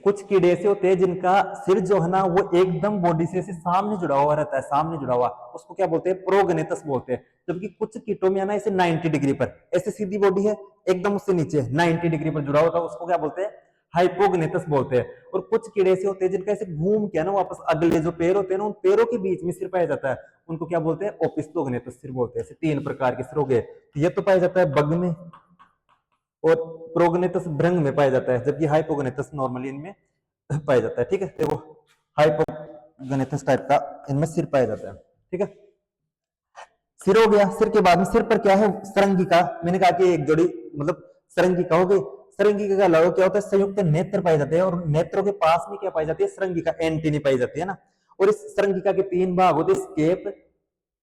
कुछ कीड़े ऐसे होते हैं जिनका सिर जो है ना वो एकदम बॉडी से सामने जुड़ा हुआ रहता है, सामने जुड़ा हुआ, उसको क्या बोलते हैं? प्रोगनेथस बोलते हैं। जबकि कुछ कीटों में है ना ऐसे 90 डिग्री पर, ऐसे सीधी बॉडी है, एकदम उससे नीचे 90 डिग्री पर जुड़ा होता है, उसको क्या बोलते हैं? हाइपोगनेथस बोलते हैं। और कुछ कीड़े ऐसे होते हैं जिनका ऐसे घूम के ना वापस अगले जो पैर होते हैं ना, उन पैरों के बीच में सिर पाया जाता है, उनको क्या बोलते हैं? ओपिस्टोगनेथस सिर बोलते हैं। ऐसे 3 प्रकार के सिर हो गए। ये तो पाया जाता है बग में, और प्रोगनेथस भृंग में पाया जाता है, जबकि हाइपोगनेथस नॉर्मली इनमें पाया जाता है। ठीक है, देखो हाइपोगनेथस टाइप का इनमें सिर पाया जाता है। ठीक है, सिर हो गया। सिर के बाद में सिर पर क्या है? सरंगिका। मैंने कहा कि 1 जोड़ी मतलब सरंगिका हो गई। सरंगिका के अलावा क्या होता है? संयुक्त नेत्र पाए जाते हैं, और नेत्रों के पास में क्या पाई जाती है? सरंगिका, एंटीनी पाई जाती है ना। और इस सरंगिका के 3 भाग होते हैं, स्केप,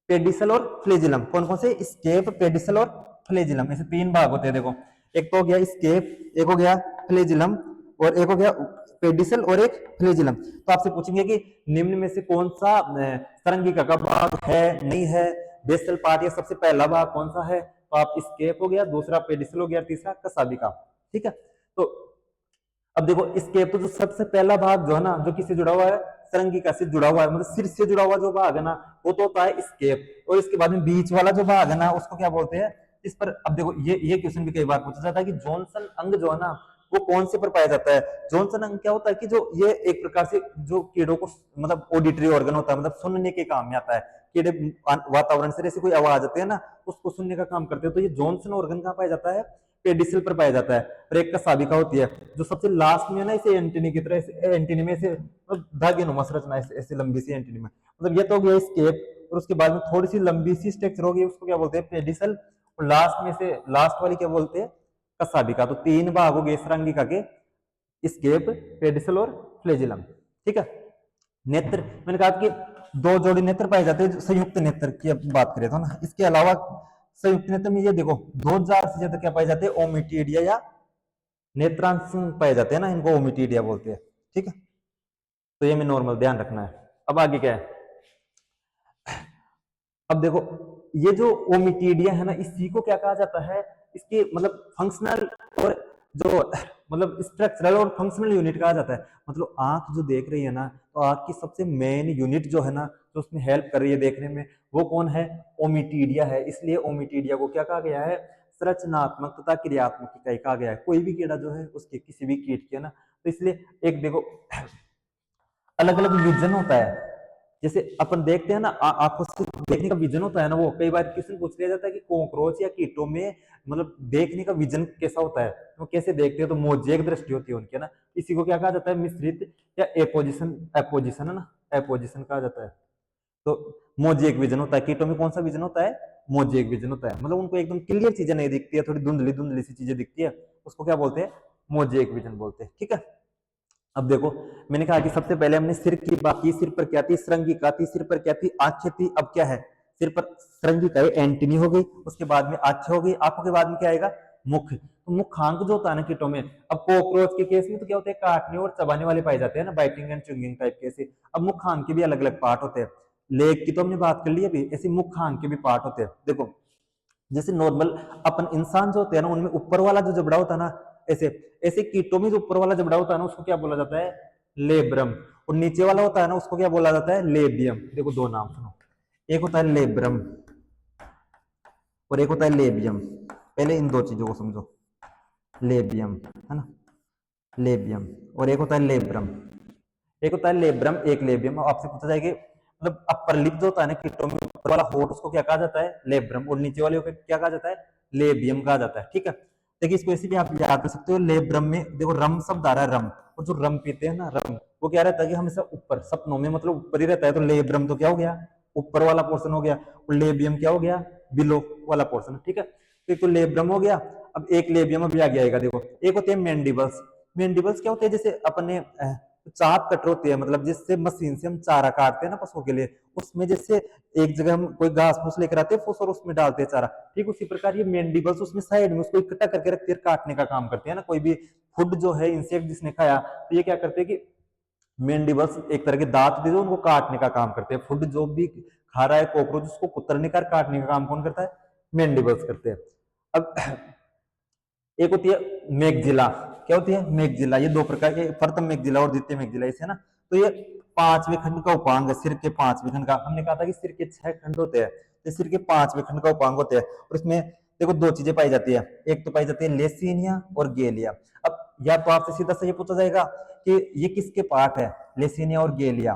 पेडिसल और फ्लेजिलम। कौन कौन से? स्केप, पेडिसल और फ्लेजिलम, ऐसे 3 भाग होते हैं। देखो, एक तो हो गया स्केप, एक हो गया फ्लेजिलम, और एक हो गया पेडिसल, और एक फ्लेजिलम। तो आपसे पूछेंगे कि निम्न में से कौन सा सरंगिका का भाग है, नहीं है, बेसल पार्ट या सबसे पहला भाग कौन सा है? तो आप स्केप हो गया, दूसरा पेडिसल हो गया, तीसरा कसाबिका। ठीक है, तो अब देखो स्केप तो जो सबसे पहला भाग जो है ना, जो किससे जुड़ा हुआ है? सरंगिका से जुड़ा हुआ है, मतलब सिर से जुड़ा हुआ जो भाग है ना, वो तो होता है स्केप। और इसके बाद में बीच वाला जो भाग है ना, उसको क्या बोलते हैं? इस पर अब देखो, ये क्वेश्चन भी कई बार पूछा जाता है कि जॉनसन अंग जो है ना, वो कौन से पर पाया जाता है? जॉनसन अंग क्या होता है कि जो ये एक प्रकार से जो कीड़ों को मतलब ऑडिटरी ऑर्गन होता है, मतलब सुनने के काम में आता है। कीड़े वातावरण से ऐसी कोई आवाज आती है ना, उसको सुनने का काम करते हैं। तो ये जॉनसन ऑर्गन कहाँ पाया जाता है? पेडिसल पर पाया जाता है। और एक कसाबिका होती है, जो सबसे लास्ट में है ना, इसे एंटीनी की तरह, एंटीनी में से धागे नुमा संरचना, ऐसे लंबी सी एंटीनी में, मतलब ये तो हो गया स्केप। और उसके बाद में थोड़ी सी लंबी सी स्ट्रक्चर होगी, उसको क्या बोलते हैं? पेडिसल। और लास्ट में से लास्ट वाली क्या बोलते हैं? कसाबिका। तो 3 भाग हो गए सरंगिका के, स्केप, पेडिसल और फ्लेजिलम। ठीक है, नेत्र मैंने कहा कि दो जोड़ी नेत्र पाए जाते हैं जो संयुक्त नेत्र की अब बात करें तो ना। इसके अलावा संयुक्त नेत्र में ये देखो 2000 से ज्यादा क्या पाए जाते हैं, ओमिटीडिया या नेत्रांश पाए जाते हैं ना, इनको ओमिटीडिया बोलते हैं। ठीक है, तो ये में नॉर्मल ध्यान रखना है। अब आगे क्या है, अब देखो ये जो ओमिटीडिया है ना, इसी को क्या कहा जाता है, इसके मतलब फंक्शनल और जो मतलब स्ट्रक्चरल और फंक्शनल यूनिट कहा जाता है। मतलब आंख जो देख रही है ना, तो आंख की सबसे मेन यूनिट जो है ना, जो उसमें हेल्प कर रही है देखने में, वो कौन है, ओमिटीडिया है। इसलिए ओमिटीडिया को क्या कहा गया है, संरचनात्मक तथा क्रियात्मक इकाई कहा गया है। कोई भी कीड़ा जो है उसके, किसी भी कीट के ना, तो इसलिए एक देखो अलग अलग विजन होता है। जैसे अपन देखते हैं ना, आंखों से देखने का विजन होता है ना, वो कई बार क्वेश्चन पूछ लिया जाता है कि कॉकरोच या कीटों में मतलब देखने का विजन कैसा होता है, वो कैसे देखते हैं, तो मोजेक दृष्टि होती है उनकी ना। इसी को क्या कहा जाता है, मिश्रित या एपोजिशन, एपोजिशन है ना, एपोजिशन कहा जाता है। तो मोजेक विजन होता है कीटों में। कौन सा विजन होता है, मोजेक विजन होता है। मतलब उनको एकदम क्लियर चीजें नहीं दिखती है, थोड़ी धुंधली धुंधली सी चीजें दिखती है, उसको क्या बोलते हैं, मोजेक विजन बोलते हैं। ठीक है, अब देखो मैंने कहा कि सबसे पहले हमने सिर की बात की, सिर पर क्या थी, श्रृंगिका थी, सिर पर क्या थी, आंखें थी। अब क्या है, सिर पर श्रृंगिका एंटीनी हो गई, उसके बाद में आंखें हो गई, आंखों के बाद में क्या आएगा, मुख। तो मुखांक जो होता है ना कीटों में, अब कॉकरोच के केस में तो क्या होते हैं, काटने और चबाने वाले पाए जाते हैं ना, बाइटिंग एंड च्युइंगिंग टाइप के। ऐसे अब मुखांक के भी अलग अलग पार्ट होते हैं। लेग की तो हमने बात कर ली अभी, ऐसे मुखांक के भी पार्ट होते हैं। देखो जैसे नॉर्मल अपन इंसान जो होते हैं ना, उनमें ऊपर वाला जो जबड़ा होता है ना, ऐसे ऐसे कीटों में जो ऊपर वाला जबड़ा होता है ना, उसको क्या बोला जाता है, लेब्रम। और नीचे वाला होता है ना, उसको क्या बोला जाता है, लेबियम। देखो दो नाम सुनो, एक होता है लेब्रम और एक होता है लेबियम। पहले इन दो चीजों को समझो, लेबियम है ना, लेबियम, और एक होता है लेब्रम। एक होता है लेब्रम, एक लेबियम। आपसे पूछा जाएगा मतलब अपर लिप जो होता है ना कीटों में, ऊपर वाला होठ, उसको क्या कहा जाता है, लेब्रम, और नीचे वाले को क्या कहा जाता है, लेबियम कहा जाता है। ठीक है, देखिए इसको ऐसे भी आप याद कर सकते हो, लेब्रम में देखो रम शब्द आ रहा है, रम। और जो रम पीते हैं ना, रम, वो क्या रहता है कि हमेशा ऊपर, सपनों में मतलब ऊपर ही रहता है। तो लेब्रम तो क्या हो गया, ऊपर वाला पोर्शन हो गया, और लेबियम क्या हो गया, बिलो वाला पोर्शन। ठीक है, तो एक तो लेब्रम हो गया। अब एक लेबियम अभी आगे आएगा। देखो एक होते हैं मैंडिबल्स। मैंडिबल्स क्या होते हैं, जैसे अपने चाप कटर होती है, मतलब जिससे मशीन से हम चारा काटते हैं ना पशुओं के लिए, उसमें जैसे एक जगह हम कोई घास फूस लेकर आते हैं फूस, और उसमें डालते हैं चारा, ठीक उसी प्रकार ये मैंडिबल्स उसमें साइड में उसको इकट्ठा करके रखते हैं, काटने का काम करते हैं ना। कोई भी फूड जो है, इंसेक्ट जिसने खाया, तो ये क्या करते हैं कि मैंडिबल्स एक तरह के दांत भी जो उनको काटने का काम करते हैं। फूड जो भी खा रहा है कॉकरोच, उसको कुतरने का, काटने का काम कौन करता है, मैंडिबल्स करते हैं। अब एक होती है मेगजिला। क्या होती है, मेगजिला। ये दो प्रकार के, प्रथम मेगजिला और द्वितीय मेगजिला, इसे ना। तो ये पांचवें खंड का उपांग है, सिर के पांचवें खंड का। हमने कहा था कि सिर के 6 खंड होते हैं, तो सिर के पांचवें खंड का उपांग होते हैं। और इसमें देखो दो चीजें पाई जाती है, एक तो पाई जाती है लेसिनिया और गेलिया। अब या तो आपसे सीधा सा ये पूछा जाएगा कि ये किसके पार्ट है, लेसिनिया और गेलिया,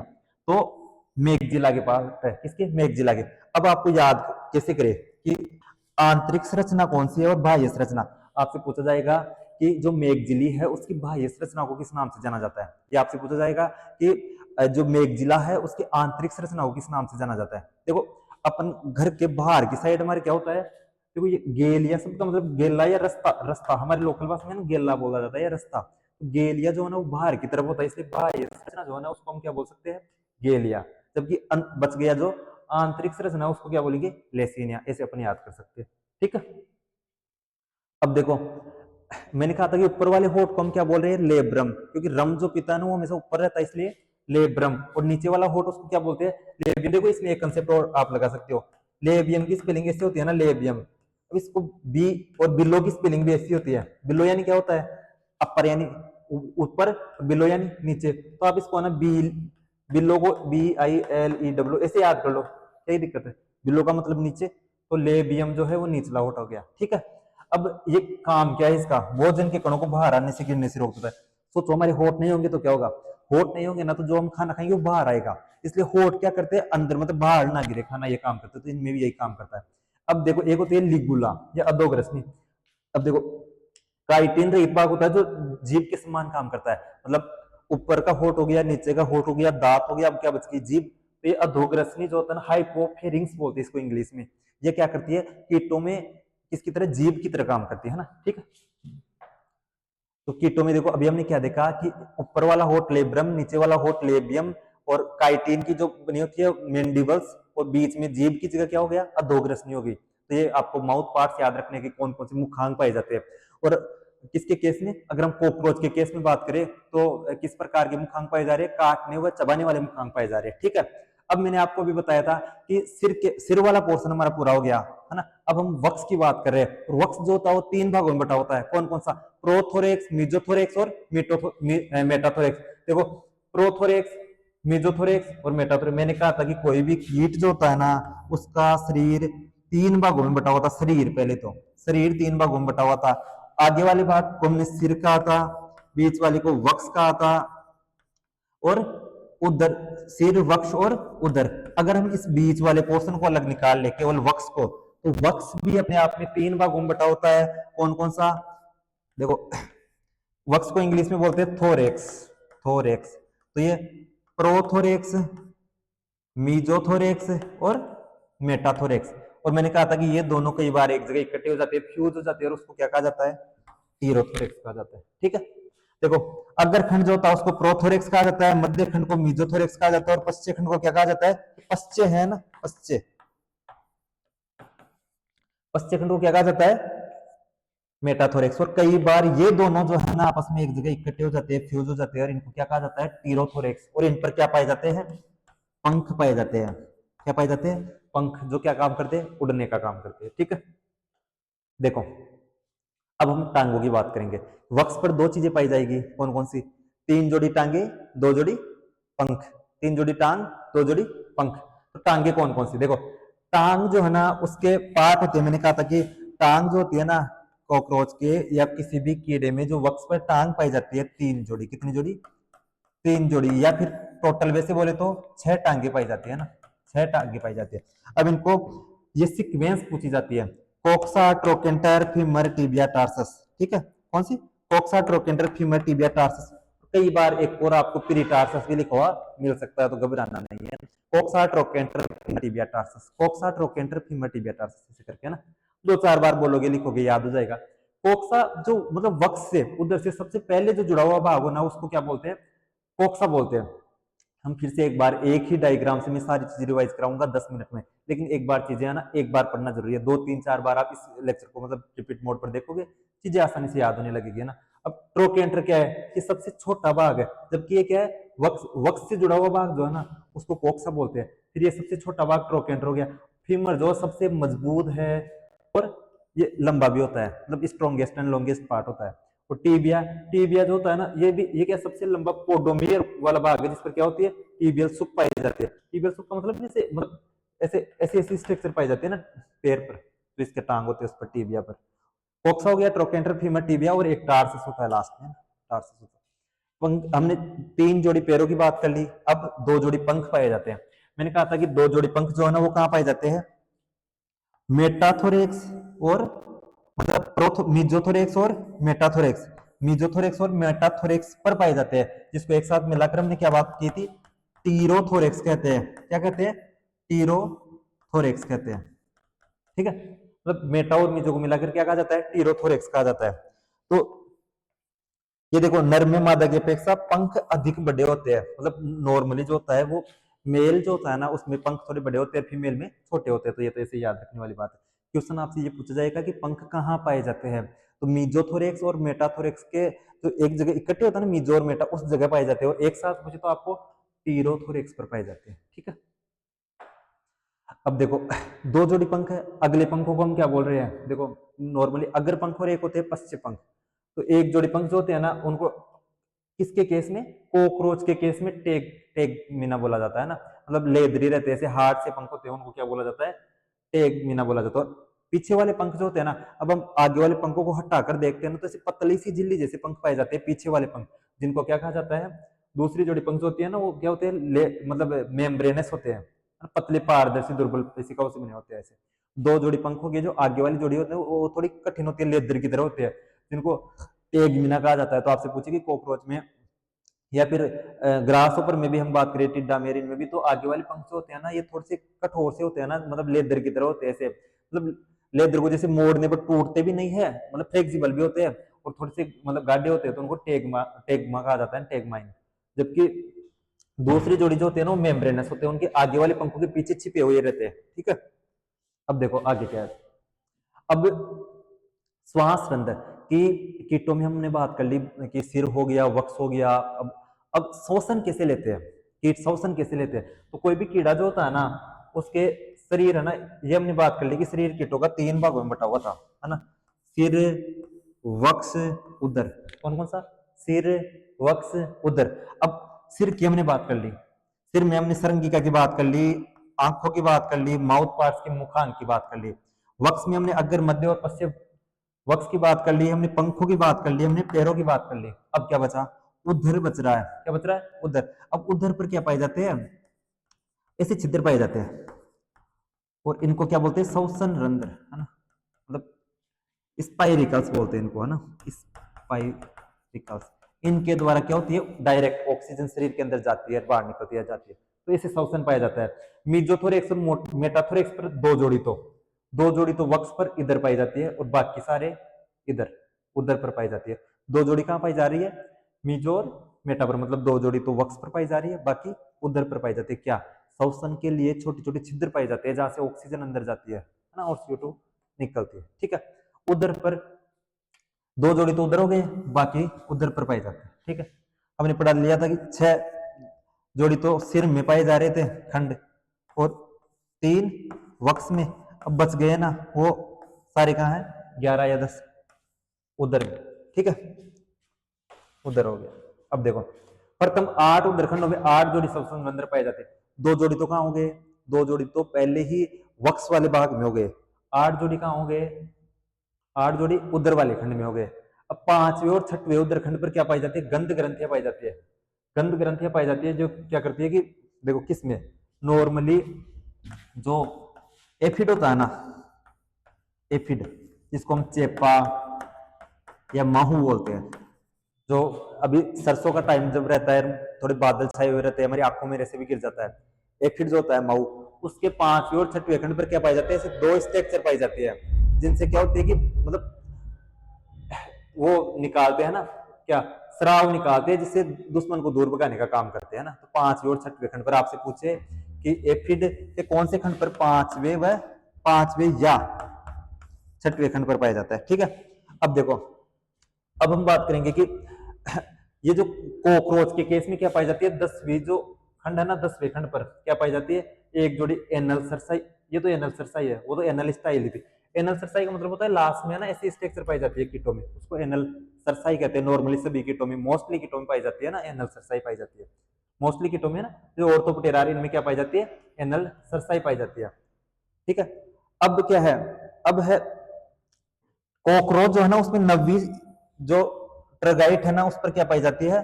तो मेगजिला के पार्ट है। किसके, मेगजिला के। अब आपको याद कैसे करें कि आंतरिक संरचना कौन सी है और बाह्य संरचना। आपसे पूछा जाएगा कि जो मेगजिली है उसकी बाह्य संरचना को किस नाम से जाना जाता है। या आपसे पूछा जाएगा कि जो मेगजिला है उसकी आंतरिक संरचना को किस नाम से जाना जाता है। देखो अपन घर के बाहर की साइड हमारे क्या होता है, देखो ये गेलिया शब्द का मतलब गेला या रास्ता, रास्ता हमारे लोकल भाषा में ना गेला बोला जाता है या रास्ता। तो गेलिया जो है ना वो बाहर की तरफ होता है, इसलिए बाह्य संरचना जो है ना उसको हम क्या बोल सकते हैं, गेलिया। जबकि बच गया जो आंतरिक संरचना उसको क्या बोलेंगे, लेसिनिया। ऐसे अपन याद कर सकते हैं। ठीक है, अब देखो मैंने कहा था कि ऊपर वाले होठ को हम क्या बोल रहे हैं, लेब्रम, क्योंकि रम जो पिता है ना वो हमेशा ऊपर रहता है, इसलिए लेब्रम। और नीचे वाला होठ उसको क्या बोलते हैं, लेबियम। देखो इसमें एक कंसेप्ट और आप लगा सकते हो, लेबियम की स्पेलिंग ऐसी होती है ना, लेबियम। अब इसको बी, और बिलो की स्पेलिंग भी ऐसी होती है। बिलो यानी क्या होता है, अपर यानी ऊपर, बिलो यानी नीचे। तो आप इसको ना बी, बिलो को BILEW ऐसे याद कर लो, क्या दिक्कत है। बिलो का मतलब नीचे, तो लेबियम जो है वो निचला होठ हो गया। ठीक है, अब ये काम क्या है इसका, भोजन के कणों को बाहर आने से, गिरने से रोक देता है। सोचो हमारे होठ नहीं होंगे तो क्या होगा, होठ नहीं होंगे ना तो जो हम खाना खाएंगे वो बाहर आएगा। इसलिए होठ क्या करते हैं, अंदर मतलब बाहर ना गिरे खाना, ये काम करते हैं। तो इनमें भी यही काम करता है। अब देखो एक होती है लिगुला या अधोग्रसनी। अब देखो काइटिन रहित भाग होता है जो जीभ के समान काम करता है, मतलब ऊपर का होठ हो गया, नीचे का होठ हो गया, दांत हो गया, अब क्या बच गई, जीभ। तो ये अधोग्रसनी जो होता है ना, हाइपोफेरिंग्स बोलते हैं इसको इंग्लिश में। ये क्या करती है, कीटों में किसकी तरह, जीभ की तरह काम करती है ना। ठीक है, तो कीटों में देखो अभी हमने क्या देखा कि ऊपर वाला होठ लेब्रम, नीचे वाला होठ लेबियम, और काइटिन की जो बनी होती है मैंडिबल्स, और बीच में जीभ की जगह क्या हो गया, अधोग्रसनी हो गई। तो ये आपको माउथ पार्ट्स याद रखने के कौन कौन से मुखांग पाए जाते हैं। और किसके केस में, अगर हम कॉकरोच के केस में बात करें तो किस प्रकार के मुखांग पाए जा रहे हैं, काटने व चबाने वाले मुखांग पाए जा रहे हैं। ठीक है, अब मैंने आपको भी बताया था कि सिर वाला पोर्शन हमारा पूरा हो गया है ना। अब हम वक्स की बात कर रहे हैं। वक्स जो होता है वो 3 भागों में बटा होता है। कौन कौन सा, प्रोथोरेक्स, मीजोथोरेक्स और मेटाथोरेक्स। देखो प्रोथोरेक्स, मीजोथोरेक्स और मेटाथोरेक्स, मैंने कहा था कि कोई भी कीट जो होता है ना उसका शरीर 3 भागों में बटा हुआ था। शरीर, पहले तो शरीर 3 भागों में बटा हुआ था। आगे वाले भाग को हमने सिर कहा था, बीच वाले को वक्स कहा था, और उदर, सिर, वक्ष और उदर। अगर हम इस बीच वाले पोर्शन को अलग निकाल ले, केवल वक्ष को, तो वक्ष भी अपने आप में 3 भागों में बटा होता है। कौन कौन सा, देखो वक्ष को इंग्लिश में बोलते हैं थोरेक्स, थोरेक्स। तो ये प्रोथोरेक्स, मीजोथोरेक्स और मेटाथोरेक्स। और मैंने कहा था कि ये दोनों कई बार एक जगह इकट्ठे हो जाते हैं, फ्यूज हो जाते हैं, और उसको क्या कहा जाता है, टीरोथोरेक्स कहा जाता है। ठीक है, देखो अग्र खंड जो होता है उसको प्रोथोरेक्स कहा जाता है, मध्य खंड को मीजोथोरेक्स कहा जाता है, और पश्चिम खंड को क्या कहा जाता है, पश्चे है ना, पश्चे, पश्चिम खंड को क्या कहा जाता है, मेटाथोरेक्स। और कई बार ये दोनों जो है ना आपस में एक जगह इकट्ठे हो जाते हैं, फ्यूज हो जाते हैं, और इनको क्या कहा जाता है, टीरोथोरेक्स। और इन पर क्या पाए जाते हैं, पंख पाए जाते हैं। क्या पाए जाते हैं, पंख, जो क्या काम करते हैं, उड़ने का काम करते हैं। ठीक है, देखो अब हम टांगों की बात करेंगे। वक्ष पर 2 चीजें पाई जाएगी, कौन कौन सी, 3 जोड़ी टांगे, 2 जोड़ी पंख। 3 जोड़ी टांग, 2 जोड़ी पंख। तो टांगे कौन कौन सी, देखो टांग जो है ना उसके पार्ट होते हैं। मैंने कहा था कि टांग जो होती है ना कॉकरोच के या किसी भी कीड़े में, जो वक्ष पर टांग पाई जाती है 3 जोड़ी, कितनी जोड़ी, 3 जोड़ी, या फिर टोटल वैसे बोले तो 6 टांगे पाई जाती है ना, 6 टांगे पाई जाती है। अब इनको ये सीक्वेंस पूछी जाती है, coxa, trochanter, femur, tibia, tarsus. ठीक है, कौन सी, कोक्सा, ट्रोकेंटर, फीमर, टिबिया, टार्सस। कई बार एक और आपको पेरिटार्सस भी लिखा हुआ मिल सकता है, तो घबराना नहीं है। Coxa, trochanter, femur, tibia, tarsus, coxa, trochanter, femur, tibia, tarsus, ऐसे करके ना 2-4 बार बोलोगे, लिखोगे, याद हो जाएगा। कोक्सा जो मतलब वक्ष से, उधर से सबसे पहले जो जुड़ा हुआ भाग हो ना उसको क्या बोलते हैं, कोक्सा बोलते हैं। हम फिर से एक बार एक ही डायग्राम से मैं सारी चीजें रिवाइज कराऊंगा 10 मिनट में, लेकिन एक बार चीजें है ना एक बार पढ़ना जरूरी है। 2-3-4 बार आप इस लेक्चर को मतलब रिपीट मोड पर देखोगे, चीजें आसानी से याद होने लगेगी ना। अब ट्रोकेंटर क्या है, ये सबसे छोटा भाग है, जबकि ये क्या है, वक्ष, वक्ष से जुड़ा हुआ भाग जो है ना उसको कोक्सा बोलते हैं। फिर ये सबसे छोटा भाग ट्रोकेंटर हो गया। फीमर जो सबसे मजबूत है और ये लंबा भी होता है, मतलब स्ट्रॉन्गेस्ट एंड लॉन्गेस्ट पार्ट होता है। और टीबिया, टीबिया जो होता है ना, ये भी, ये क्या सबसे लंबा पोडोमियर वाला भाग है, जिस पर क्या होती है, टीबियल सुप पाई जाती है। टीबियल सुप का मतलब जैसे मतलब ऐसे ऐसे ऐसी स्ट्रक्चर पाई जाती है ना पैर पर, तो इसके टांग होते हैं उस पर, टीबिया पर। कोक्सा हो गया, ट्रोकेंटर, फीमर, टीबिया, और एक टार्सस होता है लास्ट में, टार्सस होता है। पंख, हमने 3 जोड़ी पैरों की बात कर ली, अब 2 जोड़ी पंख पाए जाते हैं। मैंने कहा था कि 2 जोड़ी पंख जो है ना वो कहाँ पाए जाते हैं, मेटाथोरेक्स और मतलब मीजोथोरेक्स और मेटाथोरेक्स, मीजोथोरेक्स और मेटाथोरेक्स पर पाए जाते हैं, जिसको एक साथ मिलाकर हमने क्या बात की थी, टीरोथोरेक्स कहते हैं। क्या कहते हैं, टीरोथोरेक्स कहते हैं। ठीक है, मतलब मेटा और मीजो को मिलाकर क्या कहा जाता है, टीरोथोरेक्स कहा जाता है। तो ये देखो नर में मादा की अपेक्षा पंख अधिक बड़े होते हैं, मतलब नॉर्मली जो होता है वो मेल जो होता है ना उसमें पंख थोड़े बड़े होते हैं, फीमेल में छोटे होते हैं। तो ये तो ऐसे याद रखने वाली बात है। क्वेश्चन आपसे ये पूछा जाएगा कि पंख कहाँ पाए जाते हैं, तो मीजोथोरेक्स और मेटाथोरेक्स के जो एक जगह इकट्ठे होता है ना, मीजो और मेटा, उस जगह पाए जाते हैं। और एक साथ पूछे तो आपको टीरोथोरेक्स पर पाए जाते हैं। ठीक है, अब देखो 2 जोड़ी पंख है, अगले पंखों को हम क्या बोल रहे हैं, देखो नॉर्मली अग्र पंख और एक होते हैं पश्चिम पंख। तो एक जोड़ी पंख जो होते हैं ना उनको किसके केस में, कोकरोच के केस में टेग, टेग मीना बोला जाता है ना, मतलब लेदरी रहते हैं, ऐसे हार्ड से पंख होते हैं, उनको क्या बोला जाता है, टेग मीना बोला जाता है। और पीछे वाले पंख जो होते हैं ना, अब हम आगे वाले पंखों को हटाकर देखते हैं ना तो ऐसे पतली सी झिल्ली जैसे पंख पाए जाते हैं पीछे वाले पंख, जिनको क्या कहा जाता है, दूसरी जोड़ी पंख जो होती है ना वो क्या होते हैं, मतलब मेम्ब्रेनस होते हैं, पतले पारदर्शी दुर्बल पेशिकाओं से बने होते हैं। ऐसे 2 जोड़ी पंख हो गए, जो आगे वाली जोड़ी होती है वो थोड़ी कठिन होती है, लेदर की तरह होती है, जिनको टेग मीना कहा जाता है। तो आपसे पूछे कि कॉकरोच में या फिर ग्रास ऊपर में भी हम बात करें, टिड्डा मेरिन में भी, तो आगे वाले पंख जो होते हैं ना ये थोड़े से कठोर से होते हैं ना, मतलब लेदर की तरह होते हैं ऐसे, मतलब लेदर को जैसे मोड़ने पर टूटते भी नहीं है, मतलब फ्लेक्सिबल भी होते हैं, और थोड़े से मतलब गाढ़े होते हैं, तो उनको टेगमा, टेगमा कहा जाता है, टेगमाइन। जबकि दूसरी जोड़ी जो होती है ना वो मेम्ब्रेनस होते हैं, उनके आगे वाले पंखों के पीछे छिपे हुए रहते हैं। ठीक है, अब देखो आगे क्या है। अब श्वास रंध्र की कीटों में हमने बात कर ली कि सिर हो गया, वक्ष हो गया। अब श्वसन कैसे लेते हैं, कीट श्वसन कैसे लेते हैं? तो कोई भी कीड़ा जो होता है ना, उसके शरीर है ना, ये हमने बात कर ली कि शरीर कीटों का 3 भागों में बटा हुआ था, है ना, सिर, वक्ष, उदर। कौन कौन सा? सिर, वक्ष, उदर। अब सिर की हमने बात कर ली, सिर में हमने सरंगिका की बात कर ली, आंखों की बात कर ली, माउथ पार्ट्स की, मुखांक की बात कर ली। वक्ष में हमने अग्र, मध्य और पश्चिम वक्ष की बात कर ली, हमने पंखों की बात कर ली, हमने पैरों की बात कर ली। अब क्या बचा? उधर बच रहा है। क्या बच रहा है? उधर। अब उधर पर क्या पाए जाते हैं? ऐसे छिद्र पाए जाते हैं, और इनको क्या बोलते हैं? श्वसन रंध्र, है ना, मतलब स्पाइरिकल्स बोलते हैं इनको, है ना, स्पाइरिकल्स। इनके द्वारा क्या होती है? डायरेक्ट ऑक्सीजन शरीर के अंदर जाती है, बाहर निकलती है, जाती है। तो इसे श्वसन पाया जाता है। मीजोथोरेक्स और मेटाथोरेक्स पर दो जोड़ी तो वक्ष पर इधर पाई जाती है, और बाकी सारे इधर उधर पर पाई जाती है। दो जोड़ी कहाँ पाई जा रही है? मीजो और मेटा पर, मतलब दो जोड़ी तो वक्ष पर पाई जा रही है, बाकी उधर पर पाई जाती है। क्या? श्वसन के लिए छोटे छोटे छिद्र पाए जाते हैं, जहां से ऑक्सीजन अंदर जाती है ना, और CO2 निकलती है। ठीक है, उधर पर दो जोड़ी तो उधर हो गए, बाकी उधर पर पाए जाते हैं। ठीक है, हमने पढ़ा लिया था कि 6 जोड़ी तो सिर में पाए जा रहे थे खंड, और 3 वक्ष में। अब बच गए ना वो सारे कहाँ है? 11 या 10 उधर में। ठीक है, उधर हो गया। अब देखो, प्रथम 8 उदरखंडों में 8 जोड़ी श्वसन रंध्र पाए जाते हैं। दो जोड़ी तो कहाँ हो गए? दो जोड़ी तो पहले ही वक्ष वाले भाग में हो गए। 8 जोड़ी कहाँ हो गए? 8 जोड़ी उदर वाले खंड में हो गए। अब 5वें और 6वें उदर खंड पर क्या पाई जाती है? गंध ग्रंथियां पाई जाती है। गंध ग्रंथियां पाई जाती है, जो क्या करती है कि देखो किस में, नॉर्मली जो एफिड होता है ना, एफिड, जिसको हम चेपा या माहू बोलते हैं, जो अभी सरसों का टाइम जब रहता है, थोड़े बादल छाए हुए रहते हैं, हमारी आंखों में रेसे भी गिर जाता है, एफिड जो होता है माहू, उसके 5वें और 6वें खंड पर क्या पाई जाती है? ऐसे 2 स्ट्रक्चर पाई जाती है, जिनसे क्या होती है कि मतलब वो निकालते हैं ना, क्या स्राव निकालते हैं, जिससे दुश्मन को दूर भगाने का काम करते हैं ना। तो 5वें और 6वें खंड पर आपसे पूछे कि एफिड के कौन से खंड पर 5वें या 6वें खंड पर पाया जाता है। ठीक है, अब देखो, अब हम बात करेंगे कि ये जो कॉकरोच के केस में क्या पाई जाती है? 10वीं जो खंड है ना, 10वें खंड पर क्या पाई जाती है? एक जोड़ी एनल सरसाई। ये तो एनल सरसाई है, वो तो एनल स्टाइल थी। एनल सरसाई का मतलब होता है लास्ट में ना ऐसी स्ट्रक्चर पाई जाती है कीटों में, उसको एनल सरसाई कहते हैं। नॉर्मली सभी कीटों में, मोस्टली कीटों में पाई जाती है ना एनल सरसाई पाई जाती है। मोस्टली कीटों में ना, जो ऑर्थोपोटेरा इनमें क्या पाई जाती है? एनल सरसाई पाई जाती है। ठीक है, अब क्या है? अब है कॉकरोच जो है ना, उसमें 9वीं जो ट्रगाइट है ना, उस पर क्या पाई जाती है?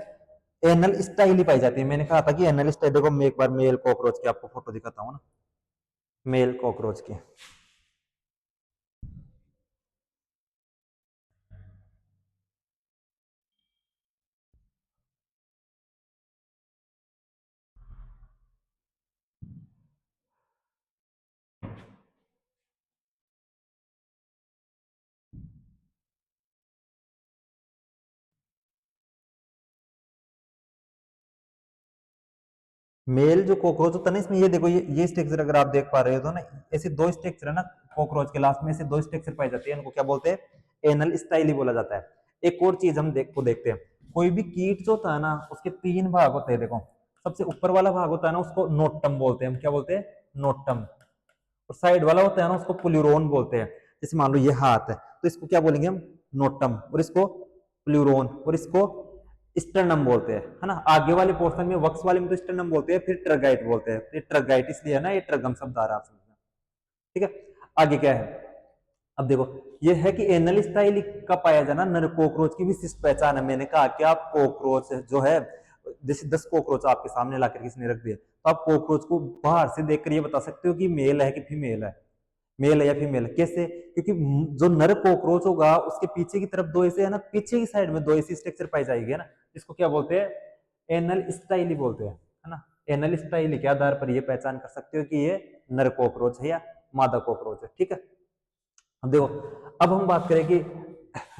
एनल स्टाइल ही पाई जाती है। मैंने कहा था कि एनल स्टाइल, देखो मैं एक बार मेल कॉकरोच की आपको फोटो दिखाता हूँ ना, मेल कॉकरोच की। मेल जो कॉकरोच होता है ना, इसमें ये देखो, ये स्ट्रक्चर अगर आप देख पा रहे हो तो ना, ऐसे 2 स्ट्रक्चर है ना कॉकरोच के लास्ट में, ऐसे 2 स्ट्रक्चर पाई जाती है, इनको क्या बोलते हैं? एनल स्टाइल ही बोला जाता है। एक और चीज हम देखते हैं, कोई भी कीट जो होता है ना, उसके 3 भाग होते हैं। देखो, सबसे ऊपर वाला भाग होता है ना, उसको नोटम बोलते हैं। हम क्या बोलते हैं? नोटम। और साइड वाला होता है ना, उसको प्लूरोन बोलते हैं। जैसे मान लो ये हाथ है, तो इसको क्या बोलेंगे हम? नोटम। और इसको प्लूरोन, और इसको स्टर्नम बोलते हैं, है ना। आगे वाले पोर्शन में, वक्स वाले में तो स्टर्नम बोलते हैं, फिर ट्रगाइट बोलते हैं। ये ट्रगाइट इसलिए है ना, ये ट्रगम शब्द आ रहा है, आप समझना। ठीक है, आगे क्या है? अब देखो, ये है कि एनल स्टाइल का पाया जाना नर कॉकरोच की विशिष्ट पहचान है। मैंने कहा कि आप कॉकरोच जो है, जैसे 10 कॉकरोच आपके सामने लाकर किसी ने रख दिए, तो आप कॉकरोच को बाहर से देखकर ये बता सकते हो कि मेल है कि फीमेल है, मेल है या फीमेल है। कैसे? क्योंकि जो नर कॉकरोच होगा, उसके पीछे की तरफ 2 ऐसे है ना, पीछे की साइड में 2 ऐसी स्ट्रक्चर पाई जाएगी, है ना, इसको क्या बोलते हैं? एनल स्टाइल ही बोलते हैं, है ना। एनल स्टाइल के आधार पर ये पहचान कर सकते हो कि ये नर कॉकरोच है या मादा कॉकरोच है। ठीक है, अब देखो, अब हम बात करें कि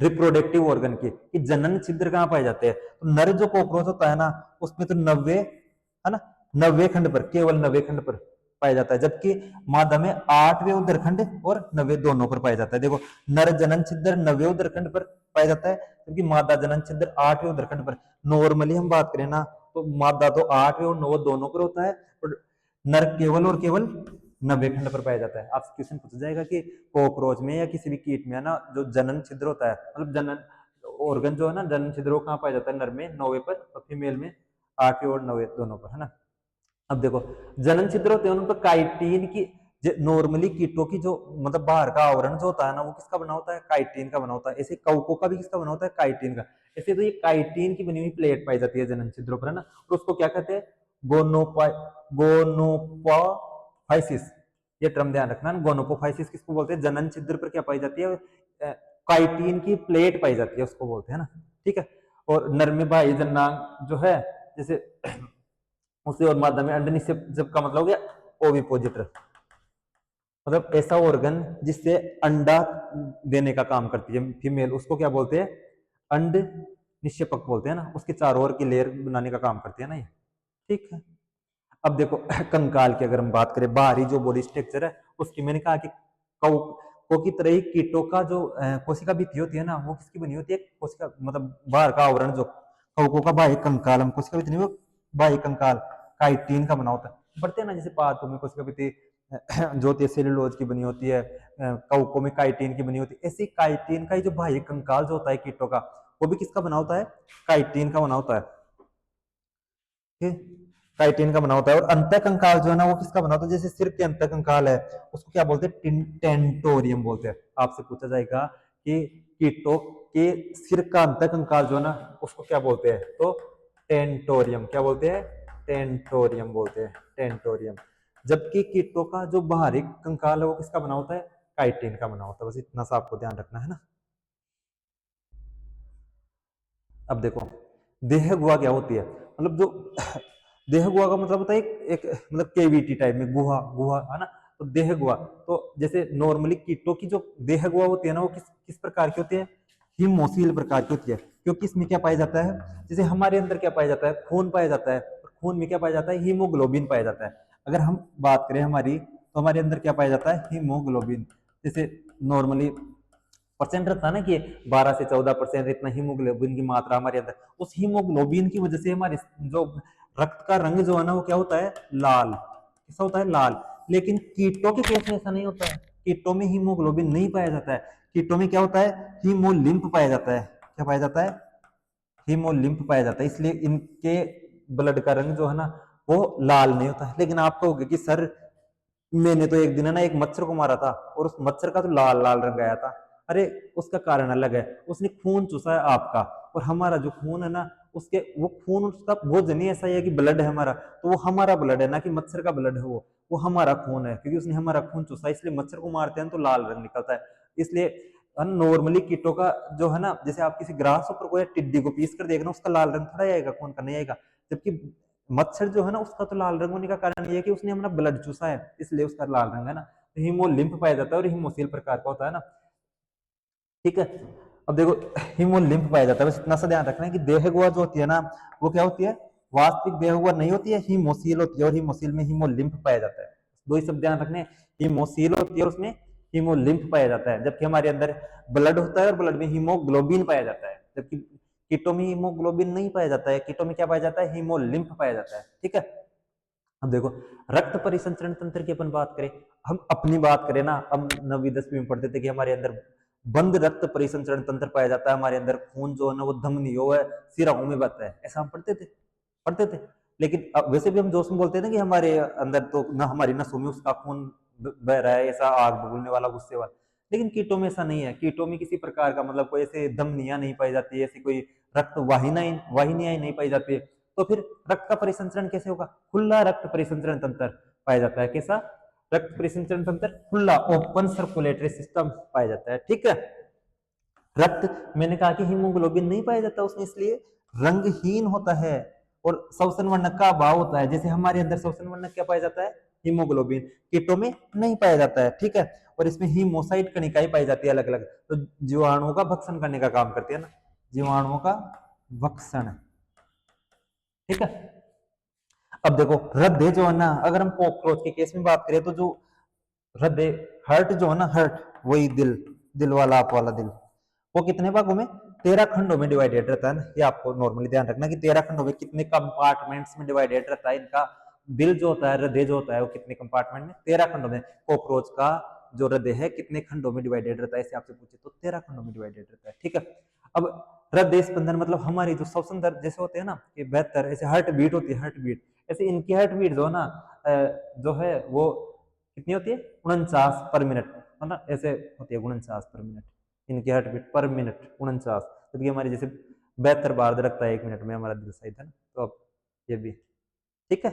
रिप्रोडक्टिव ऑर्गन की, कि जनन छिद्र कहाँ पाए जाते हैं। तो नर जो कॉकरोच होता है ना, उसमें तो 90, है है ना, 90 खंड पर, केवल 90 खंड पर पाया जाता है, जबकि मादा में 8वें उदरखंड और 90 दोनों पर पाया जाता है। देखो, नर जनन छिद्र 90 उदरखंड पर पाया जाता है, जबकि मादा जनन छिद्र 8वें उदरखंड पर। नॉर्मली हम बात करें ना, तो मादा तो 8वें और 9 दोनों पर होता है, और नर केवल और केवल 90 खंड पर पाया जाता है। आपसे क्वेश्चन पूछा जाएगा कि कॉकरोच में या किसी भी कीट में है ना, जो जनन छिद्र होता है, मतलब जनन ऑर्गन जो है ना, जनन छिद्र वो कहाँ पाया जाता है? नर में 9वें पर, और फीमेल में 8वें और 9वें दोनों पर, है ना। अब देखो, जनन छिद्र होते हैं उन पर काइटिन की, नॉर्मली कीटों की जो मतलब बाहर का आवरण जो होता है ना, वो किसका बना होता है? काइटिन का बना होता है। ऐसे कवकों का भी किसका बना होता है? काइटिन का। ऐसे तो ये काइटिन की बनी हुई प्लेट पाई जाती है जनन छिद्रों पर, है ना। तो उसको क्या कहते हैं? गोनोपोफाइसिस। ये टर्म ध्यान रखना। गोनोपोफाइसिस किसको बोलते हैं? जनन छिद्र पर क्या पाई जाती है? काइटिन की प्लेट पाई जाती है, उसको बोलते हैं ना, ठीक है। और नर में बाह्य जननांग जो है, जैसे उसे, और मादा में अंड निषेप, जब का मतलब हो गया ओविपोजिटर, मतलब ऐसा ऑर्गन जिससे अंडा देने का काम करती है फीमेल, उसको क्या बोलते हैं? अंड निक्षेपक बोलते हैं ना। उसके चारों ओर की लेयर बनाने का काम करती है ना ये, ठीक है। अब देखो, कंकाल की अगर हम बात करें, बाहरी जो बॉडी स्ट्रक्चर है उसकी, मैंने कहा कि कौ की तरह ही कीटों का जो कोशिका भित्ति होती है ना, वो किसकी बनी होती है? कोशिका, मतलब बाहर का आवरण जो कवकों का बाह्य कंकाल, हम कोशिका भित्ति नहीं, वो बाह्य कंकाल काइटिन का बना होता है। बढ़ते हैं ना, जैसे पादपों में कोशिका भित्ति जो होती है सेलुलोज की बनी होती है, कवकों में काइटिन की बनी होती है। ऐसे काइटिन का ही जो बाह्य कंकाल जो होता है कीटों का, वो भी किसका बना होता है? काइटिन का बना होता है, ठीक। काइटिन का बना होता है। और अंतः कंकाल जो है ना, वो किसका बना होता है? जैसे सिर के अंतः कंकाल है, उसको क्या बोलते हैं? टेंटोरियम बोलते हैं। आपसे पूछा जाएगा कि कीटों के सिर का अंतः कंकाल जो है ना, उसको क्या बोलते हैं? तो टेंटोरियम। क्या बोलते हैं? टेंटोरियम बोलते हैं, टेंटोरियम। जबकि कीटों का जो बाहरी कंकाल है, वो किसका बना होता है? काइटिन का बना होता है। बस इतना सा आपको ध्यान रखना है ना। अब देखो, देह गुहा क्या होती है? मतलब जो देह गुहा का मतलब होता है एक मतलब केविटी टाइप में, गुहा, गुहा, है ना। तो देह गुहा, तो जैसे नॉर्मली कीटों की जो देह गुहा होती है ना, वो किस किस प्रकार की होती है? हिमोसील प्रकार की होती है। क्योंकि इसमें क्या पाया जाता है? जैसे हमारे अंदर क्या पाया जाता है? खून पाया जाता है, और खून में क्या पाया जाता है? हीमोग्लोबिन पाया जाता है। अगर हम बात करें हमारी, तो हमारे अंदर क्या पाया जाता है? हीमोग्लोबिन। जैसे नॉर्मली परसेंट रहता है ना कि 12 से 14% इतना हीमोग्लोबिन की मात्रा हमारे अंदर, उस हीमोग्लोबिन की वजह से हमारे जो रक्त का रंग जो है ना, वो क्या होता है? लाल। कैसा होता है? लाल। लेकिन कीटों के केस में ऐसा नहीं होता है। कीटों में हीमोग्लोबिन नहीं पाया जाता है। कीटों में क्या होता है? हीमोलिम्फ पाया जाता है। क्या पाया जाता है? हीमोलिम्फ पाया जाता है। इसलिए इनके ब्लड का रंग जो है ना, वो लाल नहीं होता है। लेकिन आप कहोगे कि सर, मैंने तो एक दिन है ना एक मच्छर को मारा था, और उस मच्छर का तो लाल लाल रंग आया था। अरे, उसका कारण अलग है, उसने खून चूसा है आपका, और हमारा जो खून है ना, उसके वो खून, उसका वो जनी ऐसा है कि ब्लड है हमारा, तो वो हमारा ब्लड है ना कि मच्छर का ब्लड है। वो हमारा खून है, क्योंकि उसने हमारा खून चूसा। इसलिए मच्छर को मारते हैं तो लाल रंग निकलता है। इसलिए नॉर्मली कीटों का जो है ना, जैसे आप किसी ग्रास पर कोई टिड्डी को पीस कर देखना, उसका लाल रंग थोड़ा आएगा, खून का नहीं आएगा। जबकि मच्छर जो है ना, उसका तो लाल रंग होने का कारण ये है कि उसने हमारा ब्लड चूसा है, इसलिए उसका लाल रंग है ना। तो हीमोलिम्फ पाया जाता है, और हीमोसील प्रकार का होता है ना, ठीक है। अब देखो, हीमोलिम्फ पाया जाता है। बस इतना सा ध्यान रखना है कि देह गुहा जो होती है ना, वो क्या होती है? वास्तविक देह गुहा नहीं होती है, हीमोसील होती है, और हीमोसील में हीमोलिम्फ पाया जाता है। दो ही शब्द ध्यान रखने, हीमोसील होती है और उसमें हीमोलिम्फ पाया जाता है। जबकि हमारे अंदर ब्लड होता है, और ब्लड में हीमोग्लोबिन पाया जाता है। जबकि कीटों में हीमोग्लोबिन नहीं पाया जाता है। कीटों में क्या पाया जाता है? हीमोलिम्फ पाया जाता है, ठीक है। अब देखो, रक्त परिसंचरण तंत्र की अपन बात करें, हम अपनी बात करें ना, हम 9वीं 10वीं में पढ़ते थे कि हमारे अंदर बंद रक्त परिसंचरण तंत्र पाया जाता है। हमारे अंदर खून जो है ना, वो धमनियों है, सिराओं में बहता है, ऐसा हम पढ़ते थे। लेकिन अब वैसे भी हम जोश में बोलते हैं ना कि हमारे अंदर तो ना, हमारी नसों में उसका खून बह रहा है, ऐसा आग बबूलने वाला, गुस्से वाला। लेकिन कीटों में ऐसा नहीं है। कीटों में किसी प्रकार का मतलब कोई ऐसे धमनियां नहीं पाई जाती, ऐसी कोई रक्त वाहिनियां नहीं पाई जाती। तो फिर रक्त का परिसंचरण कैसे होगा? खुला रक्त परिसंचरण तंत्र पाया जाता है। कैसा? रक्त परिसंचरण तंत्र खुला, ओपन सर्कुलेटरी सिस्टम पाया जाता है, ठीक है। रक्त, मैंने कहा कि हीमोग्लोबिन नहीं पाया जाता उसमें, इसलिए रंगहीन होता है, और श्वसन वर्णक का अभाव होता है। जैसे हमारे अंदर श्वसन वर्णक क्या पाया जाता है? हीमोग्लोबिन। कीटों में नहीं पाया जाता है, ठीक है। और इसमें हीमोसाइट कणिकाएं पाई जाती है अलग अलग, तो जीवाणुओं का भक्षण करने का काम करती है ना, जीवाणुओं का भक्षण, ठीक है। अब देखो हृदय जो है ना, अगर हम कॉकरोच के केस में बात करें तो जो हृदय, हार्ट जो है ना, हार्ट वही दिल, दिल वाला, आप वाला दिल, वो कितने भागों में, 13 खंडों में डिवाइडेड रहता है ना। ये आपको नॉर्मली ध्यान रखना कि 13 खंडों में कितने कंपार्टमेंट्स में डिवाइडेड रहता है इनका। दिल जो होता है, हृदय जो होता है, वो कितने कंपार्टमेंट में, 13 खंडों में। कॉकरोच का जो हृदय है कितने खंडों में डिवाइडेड रहता है, इसे आपसे पूछे तो 13 खंडों में डिवाइडेड रहता है, ठीक है। अब हृदय स्पंदन मतलब हमारी जो श्वसन दर जैसे होते हैं ना कि बेहतर, ऐसे हार्ट बीट होती है, हार्ट बीट, ऐसे इनकी हार्ट बीट जो है ना, जो है वो कितनी होती है, 49 पर मिनट, है ना, ऐसे होती है 49 पर मिनट इनकी हार्ट बीट पर मिनट, 49, जबकि हमारी जैसे 72 बार रखता है 1 मिनट में हमारा दिल, सही था ना। तो अब ये भी ठीक है,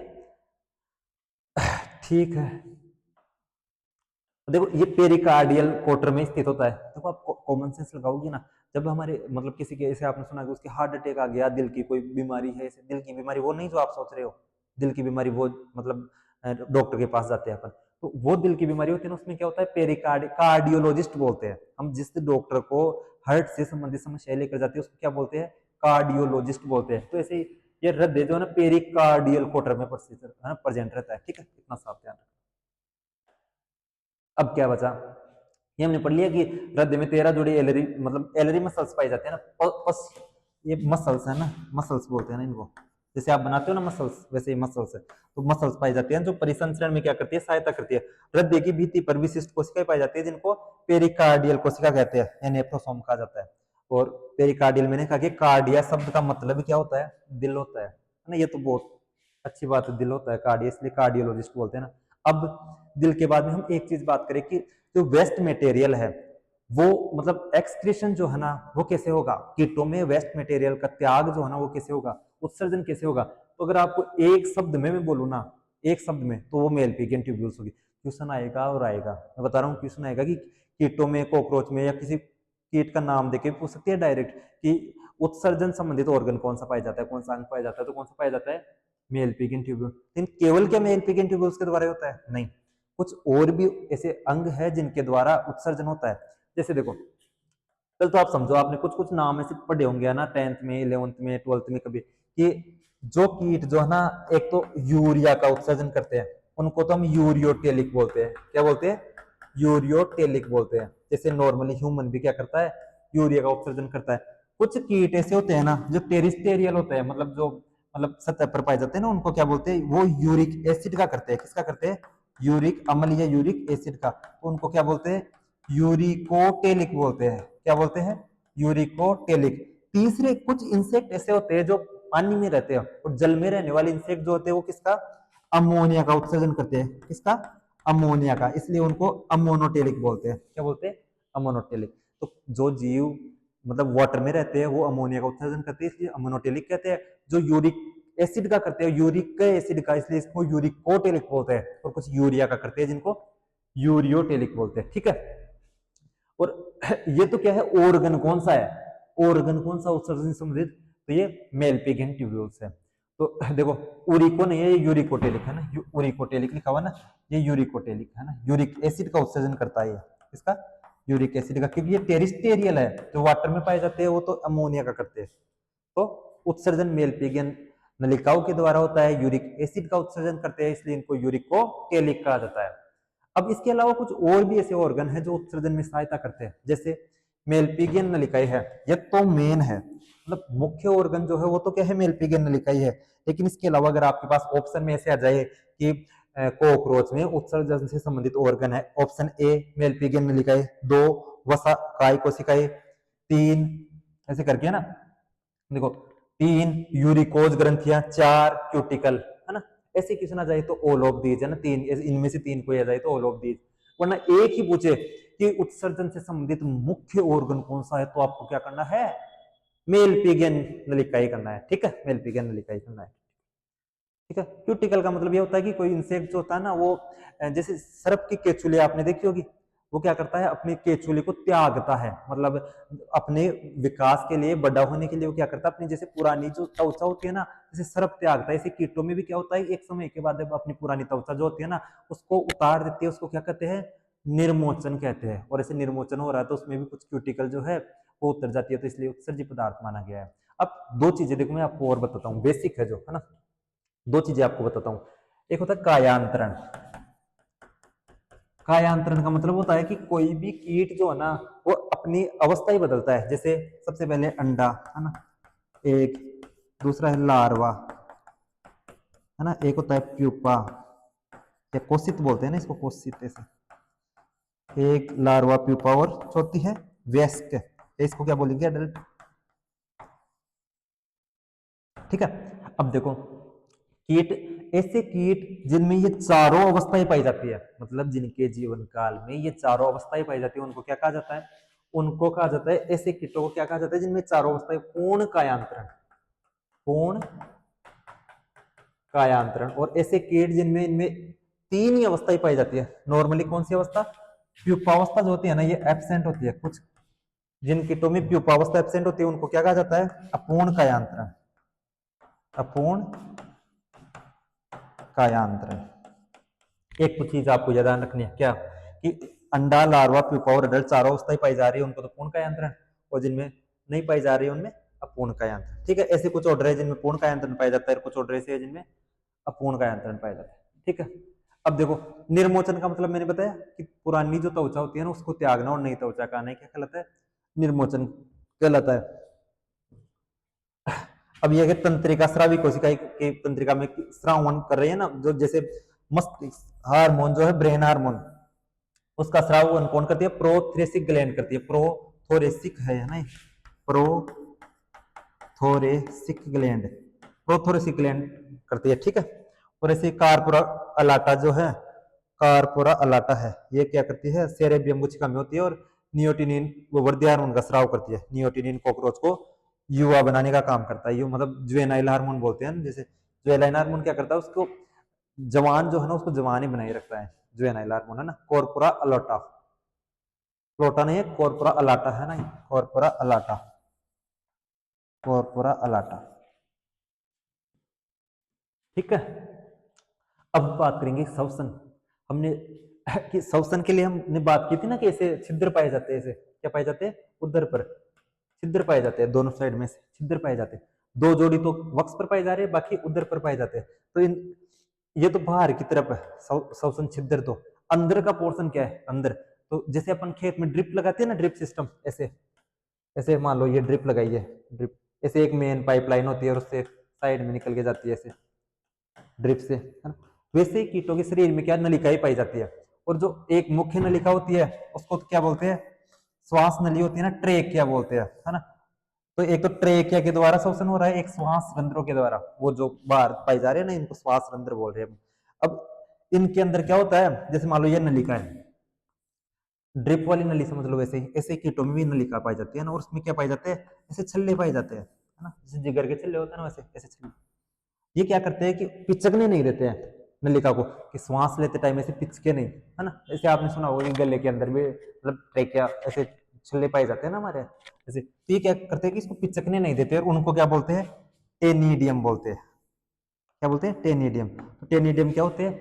ठीक है। देखो ये पेरिकार्डियल क्वार्टर में स्थित होता है। देखो आप कॉमन सेंस लगाओगी ना, जब हमारे मतलब किसी के, ऐसे आपने सुना कि उसके हार्ट अटैक आ गया, दिल की कोई बीमारी है, ऐसे दिल की बीमारी वो नहीं जो आप सोच रहे हो, दिल की बीमारी वो मतलब डॉक्टर के पास जाते हैं अपन, तो वो दिल की बीमारी होती है ना, उसमें क्या होता है, कार्डियोलॉजिस्ट बोलते हैं हम, जिस डॉक्टर को हार्ट से संबंधित समस्या लेकर जाती है उसको क्या बोलते हैं, कार्डियोलॉजिस्ट बोलते हैं। तो ऐसे ये हृदय जो है ना पेरिकार्डियल क्वार्टर में प्रेजेंट रहता है, ठीक है, इतना साफ ध्यान रखना। अब क्या बचा, ये हमने पढ़ लिया कि हृदय में 13 जोड़ी एलरी, मतलब एलरी मसल्स पाई जाते हैं ना, ये मसल्स है ना, मसल्स बोलते हैं ना इनको, जैसे आप बनाते हो ना मसल्स, वैसे ही मसल्स है, तो मसल्स पाई जाती हैं जो परिसंचरण में क्या करती है, सहायता करती है। हृदय की भित्ति पर विशिष्ट कोशिकाएं पाई जाती है जिनको पेरिकार्डियल कोशिका कहते हैं या नेफ्रोसोम कहा जाता है। और पेरिकार्डियल, मैंने कहा कि कार्डिया शब्द का मतलब क्या होता है, दिल होता है ना, ये तो बहुत अच्छी बात है, दिल होता है कार्डिया, इसलिए कार्डियोलॉजिस्ट बोलते हैं ना। अब दिल के बाद में हम एक चीज बात करें कि जो वेस्ट मटेरियल है वो मतलब एक्सक्रीशन जो है ना वो कैसे होगा, कीटों में वेस्ट मटेरियल का त्याग जो है ना वो कैसे होगा, उत्सर्जन कैसे होगा। तो अगर आपको एक शब्द में मैं बोलूँ ना, एक शब्द में, तो वो मेल पिगियन ट्यूब्यूल्स होगी। क्वेश्चन आएगा और आएगा, मैं बता रहा हूँ क्वेश्चन आएगा कि कीटों में, कॉकरोच में, या किसी कीट का नाम देके पूछ सकती है डायरेक्ट कि उत्सर्जन संबंधित ऑर्गन कौन सा पाया जाता है, कौन सा अंग पाया जाता है, तो कौन सा पाया जाता है, मेल पिगियन ट्यूब्यूल। लेकिन केवल क्या मेल पिगियन ट्यूब्यूल्स के द्वारा होता है, नहीं, कुछ और भी ऐसे अंग है जिनके द्वारा उत्सर्जन होता है। जैसे देखो, चल तो आप समझो, आपने कुछ कुछ नाम ऐसे पढ़े होंगे ना 10th में, 11th में, 12th में कभी, कि जो कीट जो है ना, एक तो यूरिया का उत्सर्जन करते हैं, उनको तो हम यूरियोटेलिक बोलते हैं। क्या बोलते हैं, यूरियोटेलिक बोलते हैं। जैसे नॉर्मली ह्यूमन भी क्या करता है, यूरिया का उत्सर्जन करता है। कुछ कीट ऐसे होते हैं ना जो टेरिस्टेरियल होते हैं, मतलब जो मतलब सतह पर पाए जाते हैं ना, उनको क्या बोलते हैं, वो यूरिक एसिड का करते हैं। किसका करते हैं, यूरिक अम्ल या यूरिक एसिड का, तो उनको क्या बोलते हैं, यूरिकोटेलिक बोलते हैं। क्या बोलते हैं, यूरिकोटेलिक। तीसरे कुछ इंसेक्ट ऐसे होते हैं जो पानी में रहते हैं, और जल में रहने वाले इंसेक्ट जो होते हैं वो किसका, अमोनिया का उत्सर्जन करते हैं। किसका, अमोनिया का, इसलिए उनको अमोनोटेलिक बोलते हैं। क्या बोलते हैं, अमोनोटेलिक। तो जो जीव मतलब वाटर में रहते हैं वो अमोनिया का उत्सर्जन करते हैं, इसलिए अमोनोटेलिक कहते हैं। जो यूरिक एसिड का करते हैं, यूरिक एसिड का, इसलिए इसको यूरिकोटेलिक बोलते हैं। और कुछ यूरिया का करते हैं जिनको यूरियोटेलिक बोलते हैं, ठीक है। और ये तो क्या है, ऑर्गन कौन सा है, ऑर्गन कौन सा उत्सर्जन संबंधित, तो ये मेल पिगियन ट्यूब्यूल्स है। तो देखो उरिको नहीं है, ये यूरिकोटेलिक है ना, उरिकोटेलिक लिखा हुआ ना, ये यूरिकोटेलिक है ना, यूरिक एसिड का उत्सर्जन करता है ये। इसका यूरिक एसिड का, क्योंकि ये टेरिस्टेरियल है, जो वाटर में पाए जाते हैं वो तो अमोनिया का करते हैं। तो उत्सर्जन मेल पिगियन नलिकाओं के द्वारा होता है, यूरिक एसिड का उत्सर्जन करते हैं, इसलिए इनको यूरिकोटेलिक कहा जाता है। अब इसके अलावा कुछ और भी ऐसे ऑर्गन है जो उत्सर्जन में सहायता करते हैं, जैसे मेलपिगियन नलिकाएं है, ये तो मेन है, मतलब मुख्य ऑर्गन जो है वो तो क्या है, मेलपिगियन नलिकाएं है। लेकिन इसके अलावा अगर आपके पास ऑप्शन में ऐसे आ जाए कि कोक्रोच में उत्सर्जन से संबंधित ऑर्गन है, ऑप्शन ए मेलपिगियन नलिकाएं, 2 वसा काय कोशिकाएं, 3 ऐसे करके है ना, देखो 3 यूरिकोज ग्रंथियां, 4 क्यूटिकल, है ना। ऐसे क्वेश्चन आ जाए तो ऑल ऑफ दीज है ना, तीन इनमें से 3 कोई आ जाए तो ऑल ऑफ दीज। वरना एक ही पूछे कि उत्सर्जन से संबंधित मुख्य ऑर्गन कौन सा है, तो आपको क्या करना है, मेल पिगियन नलिकाई करना है, ठीक है, मेल पिगियन नलिकाई करना है, ठीक है। क्यूटिकल का मतलब ये होता है कि कोई इंसेक्ट जो होता है ना वो जैसे सर्प की केचुली आपने देखी होगी, वो क्या करता है, अपनी केचुली को त्यागता है, मतलब अपने विकास के लिए, बड़ा होने के लिए वो क्या करता है, अपनी जैसे पुरानी जो त्वचा होती है ना, जैसे सर्प त्यागता है, ऐसे कीटों में भी क्या होता है, एक समय के बाद अपनी पुरानी त्वचा जो होती है ना उसको उतार देती है, उसको क्या कहते हैं, निर्मोचन कहते हैं। और ऐसे निर्मोचन हो रहा है तो उसमें भी कुछ क्यूटिकल जो है वो उतर जाती है, तो इसलिए उत्सर्जी पदार्थ माना गया है। अब दो चीजें देखो मैं आपको और बताता हूँ, बेसिक है जो, है ना। दो चीजें आपको बताता हूं। एक होता है कायांतरण। कायांतरण का मतलब होता है कि कोई भी कीट जो है ना वो अपनी अवस्था ही बदलता है। जैसे सबसे पहले अंडा है ना, एक, दूसरा है लार्वा है ना, एक होता है प्यूपा या कोशित बोलते हैं ना इसको, कोशित ऐसे, एक लार्वा प्यूपा, और चौथी है वयस्क, इसको क्या बोलेंगे, एडल्ट। ठीक है। अब देखो कीट, ऐसे कीट जिनमें ये चारों अवस्थाएं पाई जाती है, मतलब जिनके जीवन काल में ये चारों अवस्थाएं पाई जाती है, उनको क्या कहा जाता है, उनको कहा जाता है, ऐसे कीटों को क्या कहा जाता है जिनमें चारों अवस्थाएं, पूर्ण कायांतरण, पूर्ण कायांतरण। और ऐसे कीट जिनमें इनमें तीन ही अवस्थाएं पाई जाती है। नॉर्मली कौन सी अवस्था, प्यूपावस्था जो होती है ना ये एब्सेंट होती है। कुछ जिन कीटों में प्यूपावस्था एब्सेंट होती है उनको क्या कहा जाता है, अपूर्ण कायांतरण, अपूर्ण कायांतरण। एक तो चीज आपको याद रखनी है क्या, कि अंडा, लार्वा, प्यूपा और अडल्ट चारों अवस्थाएं पाई जा रही है उनको तो पूर्ण कायांतरण, और जिनमें नहीं पाई जा रही है उनमें अपूर्ण कायांतरण। ठीक है। ऐसे कुछ ऑर्डर है जिनमें पूर्ण कायांतरण पाया जाता है, कुछ ऑर्डर ऐसे है जिनमें अपूर्ण कायांतरण पाया जाता है। ठीक है। अब देखो निर्मोचन का मतलब मैंने बताया कि पुरानी जो त्वचा होती है ना उसको त्यागना और नई त्वचा का आना, क्या कहलाता है, निर्मोचन कहलाता है। अब यह तंत्रिका, स्रावी कोशिका की तंत्रिका में श्रावण कर रही है ना, जो जैसे मस्तिष्क हार्मोन जो है, ब्रेन हार्मोन, उसका स्राव कौन करती है, प्रोथोरेसिक ग्लैंड करती है। प्रोथोरेसिक है ना, प्रोथोरेसिक ग्लैंड, प्रोथोरेसिक ग्लैंड करती है। ठीक है। और ऐसे कार्पोरा अलाटा जो है, कार्पोरा अलाटा है, ये क्या करती है, सेरेबियम गुच्छिका में होती है, और नियोटिनिन वो वृद्धि हार्मोन का स्राव करती है। नियोटिनिन कॉकरोच को युवा बनाने का काम करता है, यू मतलब जुवेनाइल हार्मोन बोलते हैं। जैसे जुवेनाइल हार्मोन क्या करता है, उसको जवान जो है ना उसको जवान ही बनाए रखता है, जुवेनाइल हार्मोन है ना। कॉर्पोरा अलाटा, प्लोटा नहीं है, कॉर्पोरा अलाटा है ना, कॉर्पोरा अलाटा, कॉर्पोरा अलाटा। ठीक है। अब बात करेंगे श्वसन। हमने कि श्वसन के लिए हमने बात की थी ना कि ऐसे छिद्र पाए जाते हैं, ऐसे क्या पाए जाते हैं, उदर पर छिद्र पाए जाते हैं, दोनों साइड में से छिद्र पाए जाते हैं। दो जोड़ी तो वक्ष पर पाए जा रहे हैं, बाकी उदर पर पाए जाते हैं। तो इन ये तो बाहर की तरफ है श्वसन छिद्र। तो अंदर का पोर्शन क्या है, अंदर तो जैसे अपन खेत में ड्रिप लगाते हैं ना, ड्रिप सिस्टम, ऐसे ऐसे मान लो ये ड्रिप लगाई है, ड्रिप ऐसे एक मेन पाइपलाइन होती है और उससे साइड में निकल के जाती है ऐसे ड्रिप से, है ना। वैसे ही कीटों के शरीर में क्या नलिकाएं पाई जाती है, और जो एक मुख्य नलिका होती है उसको क्या बोलते हैं, श्वास नली होती है ना, ट्रेकिया बोलते हैं, है ना। तो एक तो ट्रेकिया के द्वारा श्वसन हो रहा है, एक श्वास रंध्रों के द्वारा, वो जो बाहर पाई जा रहे हैं ना इनको श्वास रंध्र बोल रहे हैं। अब इनके अंदर क्या होता है, जैसे मान लो ये नलिका है, ड्रिप वाली नली समझ लो, वैसे ही ऐसे कीटों में भी नलिका पाई जाती है ना, और उसमें क्या पाए जाते हैं, ऐसे छल्ले पाए जाते हैं, है ना, जैसे जिगर के छल्ले होते हैं ना वैसे ऐसे छल्ले। ये क्या करते हैं कि पिचकने नहीं देते हैं नलिका को, कि श्वास लेते टाइम ऐसे पिचके नहीं, है ना। जैसे आपने सुना होगा गले के अंदर भी मतलब ट्रेकिया ऐसे छल्ले पाए जाते हैं ना हमारे ऐसे। तो ये क्या करते हैं कि इसको पिचकने नहीं देते, और उनको क्या बोलते हैं, टेनिडियम बोलते हैं। क्या बोलते हैं, टेनिडियम। तो टेनिडियम क्या होते हैं,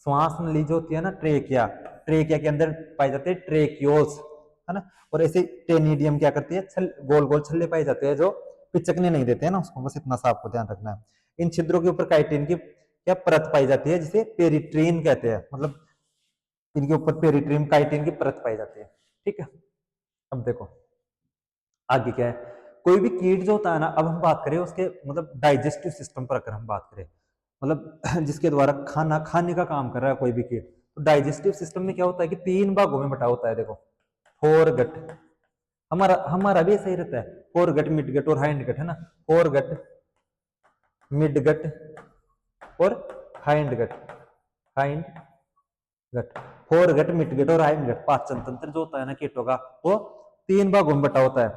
श्वास नली जो होती है ना, ट्रेकिया, ट्रेकिया के अंदर पाए जाते हैं ट्रेकियोल्स, है ना। और ऐसे टेनिडियम क्या करती है, गोल गोल छल्ले पाए जाते हैं जो पिचकने नहीं देते हैं ना उसको, बस इतना सा आपको ध्यान रखना है। इन छिद्रों के ऊपर काइटिन की क्या परत पाई जाती है, जिसे पेरिट्रीन कहते हैं, मतलब इनके ऊपर पेरिट्रीन काइटिन की परत पाई जाती है। ठीक है। अब देखो आगे क्या है, कोई भी कीट जो होता है ना, अब हम बात करें उसके मतलब डाइजेस्टिव सिस्टम पर, अगर हम बात करें मतलब जिसके द्वारा खाना खाने का काम कर रहा है कोई भी कीट, तो डाइजेस्टिव सिस्टम में क्या होता है कि तीन भागों में बटा होता है। देखो फोरगट, हमारा हमारा भी सही रहता है, फोरगट, मिडगट और हाइंड गट, है ना। फोरगट, मिडगट और hindgut, hindgut, foregut, midgut और हाइंड गट, पाचन तंत्र जो होता है ना कीटों का, वो तीन भागों में बटा होता है।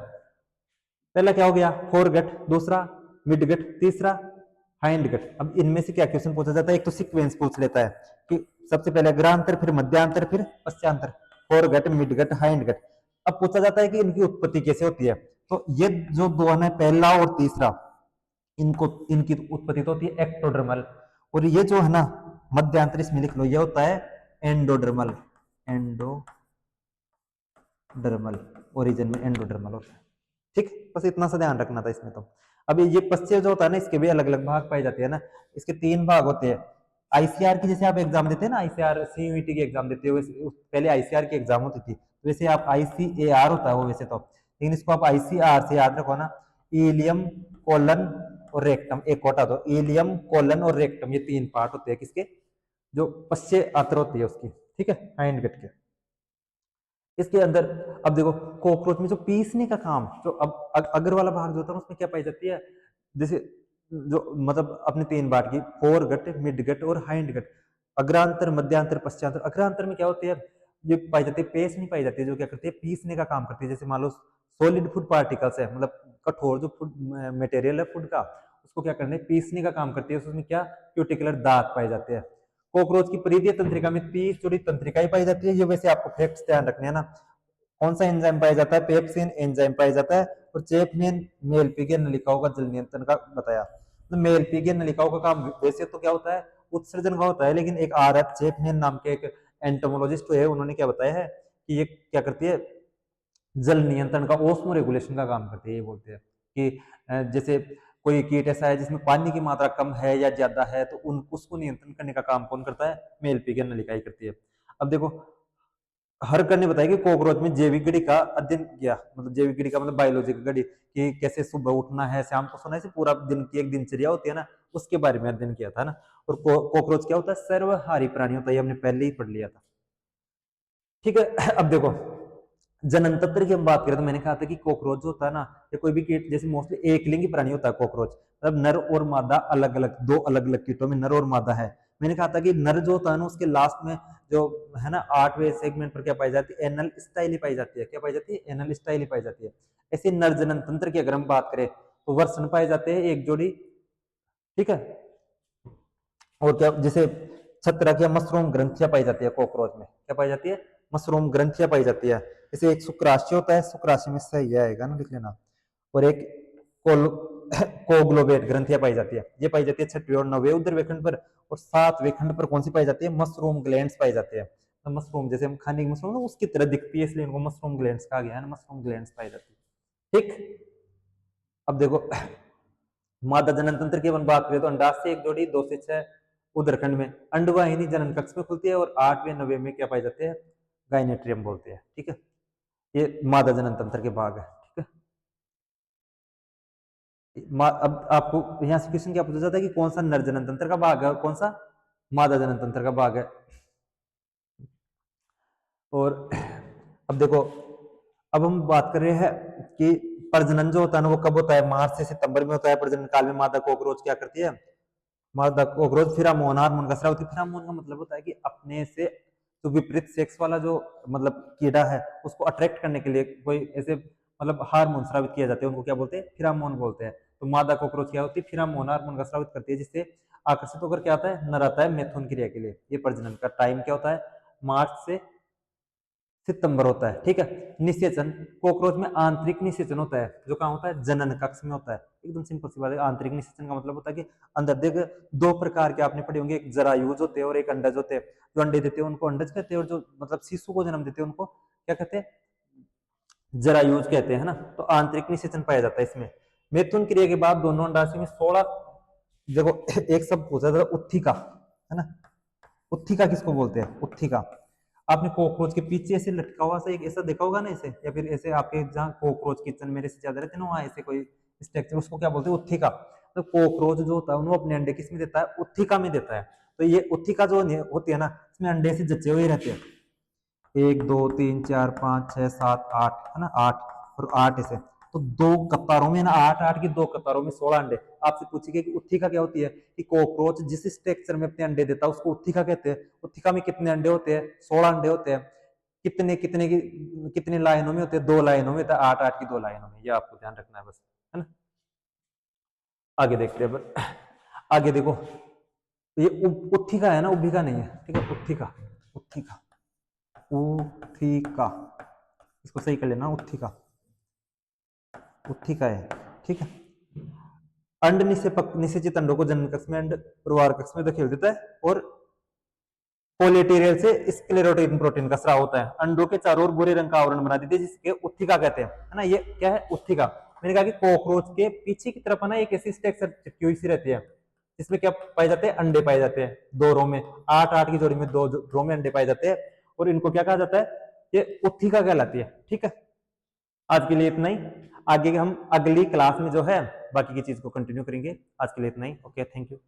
पहला क्या हो गया, फोरगट, दूसरा मिडगट, तीसरा हाइंडगट। अब इनमें से क्या क्वेश्चन पूछा जाता है, एक तो सीक्वेंस पूछ लेता है कि सबसे पहले अग्रांतर, फिर मध्यांतर, फिर पश्चांतर, फोरगट, मिडगट, हाइंडगट। अब पूछा जाता है कि इनकी उत्पत्ति कैसे होती है। तो ये जो दो है पहला और तीसरा, इनको इनकी उत्पत्ति तो होती है एक्टोडर्मल, और ये जो है ना मध्यांतर, इसमें लिख लो, ये होता है एंडोडर्मल, एंडोडर्मल, ओरिजिन में एंडोडर्मल होता है। ठीक, बस इतना सा ध्यान रखना था इसमें। तो अब ये पश्चिम जो होता है ना, इसके भी अलग अलग भाग पाए जाते हैं ना, इसके 3 भाग होते हैं। आईसीआर की जैसे आप एग्जाम देते हैं ना, आईसीआर सीयूईटी की एग्जाम देते हो, पहले आईसीआर की एग्जाम होती थी, वैसे आप आईसीएआर होता है वो वैसे तो, लेकिन इसको आप आईसीआर से याद रखो ना। इलियम, कोलन और रेक्टम, एक हटा दो, इलियम, कोलन और रेक्टम, ये 3 पार्ट होते हैं किसके, जो पश्चिम आंत्र होती है उसकी, ठीक है, हाइंड गट के। इसके अंदर अब देखो, कॉकरोच में जो पीसने का काम, जो अब अगर वाला भाग जो होता है उसमें क्या पाई जाती है, जैसे जो मतलब अपने 3 भाग की, फोर गट, मिड गट और हाइंड गट, अग्रांतर, मध्यांतर, पश्चांतर। अग्रांतर में क्या होती है, ये पाई जाती है, पेस्ट नहीं पाई जाती है, जो क्या करती है, पीसने का काम करती है। जैसे मान लो सॉलिड फूड पार्टिकल्स है, मतलब कठोर जो फूड मटेरियल है फूड का, उसको क्या करने, पीसने का काम करती है, उसमें क्या, क्यूटिकुलर दांत पाए जाते हैं। कॉकरोच की परिधीय तंत्रिका में 30 जोड़ी तंत्रिकाएं पाई जाती है। ये वैसे आपको फैक्ट्स ध्यान रखने हैं ना। कौन सा एंजाइम पाया जाता है, पेप्सिन एंजाइम पाया जाता है, और चेपमेन मेलपीगियन नलिकाओं का जल नियंत्रण का बताया। तो मेलपीगियन नलिकाओं का काम वैसे तो क्या होता है, उत्सर्जन का होता है, लेकिन एक आर एफ चेपमेन नाम के एक एंटोमोलॉजिस्ट है, उन्होंने क्या बताया है कि ये क्या करती है, जल नियंत्रण का, ओस्मो रेगुलेशन का काम करती है। ये बोलते हैं कि जैसे कोई कीट ऐसा है जिसमें पानी की मात्रा कम है या ज्यादा है, तो उन उसको नियंत्रण करने का काम कौन करता है, मेलपीगियन नलिकाएं करती है। अब देखो, हरकर ने बताया कि कॉकरोच में जैविक घड़ी का अध्ययन किया, मतलब जैविक घड़ी का मतलब बायोलॉजिकल घड़ी, कि कैसे सुबह उठना है, शाम को सोना है, पूरा दिन की एक दिनचर्या होती है ना, उसके बारे में अध्ययन किया था ना। और कॉकरोच क्या होता है, सर्वहारी प्राणी होता है, ये हमने पहले ही पढ़ लिया था, ठीक है। अब देखो, जनन तंत्र की हम बात करें तो मैंने कहा था कि कॉकरोच जो होता है ना, या कोई भी कीट, जैसे मोस्टली एक लिंगी प्राणी होता है कॉकरोच, मतलब नर और मादा अलग अलग, 2 अलग अलग कीटों में नर और मादा है। मैंने कहा था कि नर जो होता है ना, उसके लास्ट में जो है ना 8वें सेगमेंट पर क्या पाई जाती है, एनल स्टाइली पाई जाती है। क्या पाई जाती है, एनल स्टाइली पाई जाती है। ऐसे नर जनन तंत्र की अगर हम बात करें तो वर्षण पाए जाते हैं, एक जोड़ी, ठीक है। और क्या, जैसे छत्रक या मशरूम ग्रंथियां पाई जाती है कॉकरोच में, क्या पाई जाती है, मशरूम ग्रंथियां पाई जाती है। जैसे एक शुक्राशय होता है, शुक्राशय में सही आएगा ना, लिख लेना। और एक कोल कोग्लोबेट ग्रंथियां पाई जाती है, ये पाई जाती है 6वें और 9वें उदर खंड पर। और 7वें खंड पर कौन सी पाई जाती है, मशरूम ग्लैंड्स पाई जाती है। तो मशरूम, जैसे हम खाने की मशरूम उसकी तरह दिखती है, इसलिए इनको मशरूम ग्लैंड्स कहा गया है ना, मशरूम ग्लैंड्स पाई जाती है, ठीक। अब देखो, मादा जनन तंत्र की अपन बात करें तो अंडाशय से एक जोड़ी, 2 से 6 उदरखंड में, अंडवाहिनी जनन कक्ष में खुलती है, और 8वें 9वें में क्या पाए जाते हैं, गाइनेट्रियम बोलते हैं, ठीक है। ये मादा जनन तंत्र के भाग है, ठीक है। अब आपको यहाँ से क्वेश्चन क्या पूछा जाता है कि कौन सा नर जनन तंत्र का भाग है और कौन सा मादा जनन तंत्र का भाग है। और अब देखो, अब हम बात कर रहे हैं कि प्रजनन जो होता है ना, वो कब होता है, मार्च से सितंबर में होता है। प्रजनन काल में मादा कॉकरोच क्या करती है, मादा कॉकरोच फिरामोन हार्मोन का स्राव होती है। फिरामोन का मतलब होता है कि अपने से जो विपरीत सेक्स वाला जो मतलब कीड़ा है, उसको अट्रैक्ट करने के लिए कोई ऐसे मतलब हार्मोन स्रावित किया जाते हैं, उनको क्या बोलते हैं, फिरामोन बोलते हैं। तो मादा कॉकरोच क्या होती है, फिरामोन हार्मोन का स्रावित करती है, जिससे आकर्षित होकर क्या आता है, नर आता है मैथुन क्रिया के लिए। ये प्रजनन का टाइम क्या होता है, मार्च से सितंबर होता है, ठीक है। निषेचन, कॉकरोच में आंतरिक निषेचन होता है, जो कहाँ होता है, जनन कक्ष में होता है। एकदम सिंपल सी बात है। आंतरिक निषेचन का मतलब होता है कि अंदर देख, 2 प्रकार के आपने पढ़े होंगे, एक जरायुज होते हैं और एक अंडज होते हैं। जो अंडे देते हैं उनको अंडज कहते हैं, और जो मतलब शिशु को जन्म देते हैं उनको क्या कहते हैं, जरायुज कहते हैं ना। तो आंतरिक निषेचन पाया जाता है इसमें। मैथुन क्रिया के बाद दोनों अंडाशय में 16, देखो एक शब्द पूछा था, उत्थिका, है ना। उत्थिका किसको बोलते हैं, उत्थिका। आपने कॉकरोच के पीछे ऐसे लटका हुआ सा एक ऐसा देखा होगा ना ऐसे, या फिर ऐसे आपके जहाँ कॉकरोच किचन मेरे से ज्यादा रहते हैं ना, वहाँ ऐसे कोई स्ट्रक्चर, उसको क्या बोलते हैं, उत्थिका। तो कॉकरोच जो होता है वो अपने अंडे किस में देता है, उत्थिका में देता है। तो ये उत्थिका जो होती है ना, इसमें अंडे से जचे हुए रहते हैं, 1 2 3 4 5 6 7 8, है ना, 8 और 8 ऐसे। तो 2 कतारों में ना, 8 8 की 2 कतारों में 16 अंडे। आपसे पूछिए कि उत्थिका क्या होती है, कि कॉकरोच जिस स्ट्रक्चर में अपने अंडे देता है उसको उत्थिका कहते हैं। उत्थिका में कितने अंडे होते हैं, 16 अंडे होते हैं। कितने कितने की कितने लाइनों में होते हैं, 2 लाइनों में, 8 8 की 2 लाइनों में। ये आपको ध्यान रखना है बस, है ना। आगे देखते हैं आगे देखो, ये उत्थिका है ना, उभिका नहीं है, ठीक है। उत्थिका, उत्थिका, उत्थिका, इसको सही कर लेना, उत्थिका, उत्थिका है, ठीक है। अंड निषेचित अंडों को जनन कक्ष में, अंड प्रवाह कक्ष में धकेल देता है, और पोलिटेरियल से स्क्लेरोटिन प्रोटीन का स्राव होता है। अंडों के चारों ओर भूरे रंग का आवरण बना देती है, जिसके उत्थिका कहते हैं, है ना। ये क्या है, उत्थिका। मैंने कहा कि कॉकरोच के पीछे की तरफ है ना एक ऐसी स्ट्रक्चर चिपकी हुई सी रहती है, जिसमें क्या पाए जाते हैं, अंडे पाए जाते हैं, 2 रो में, 8 की जोड़ी में 2 रो में अंडे पाए जाते हैं, और इनको क्या कहा जाता है, ये उत्थिका कहलाती है। ठीक है, आज के लिए इतना ही, आगे हम अगली क्लास में जो है बाकी की चीज को कंटिन्यू करेंगे। आज के लिए इतना ही, ओके, थैंक यू।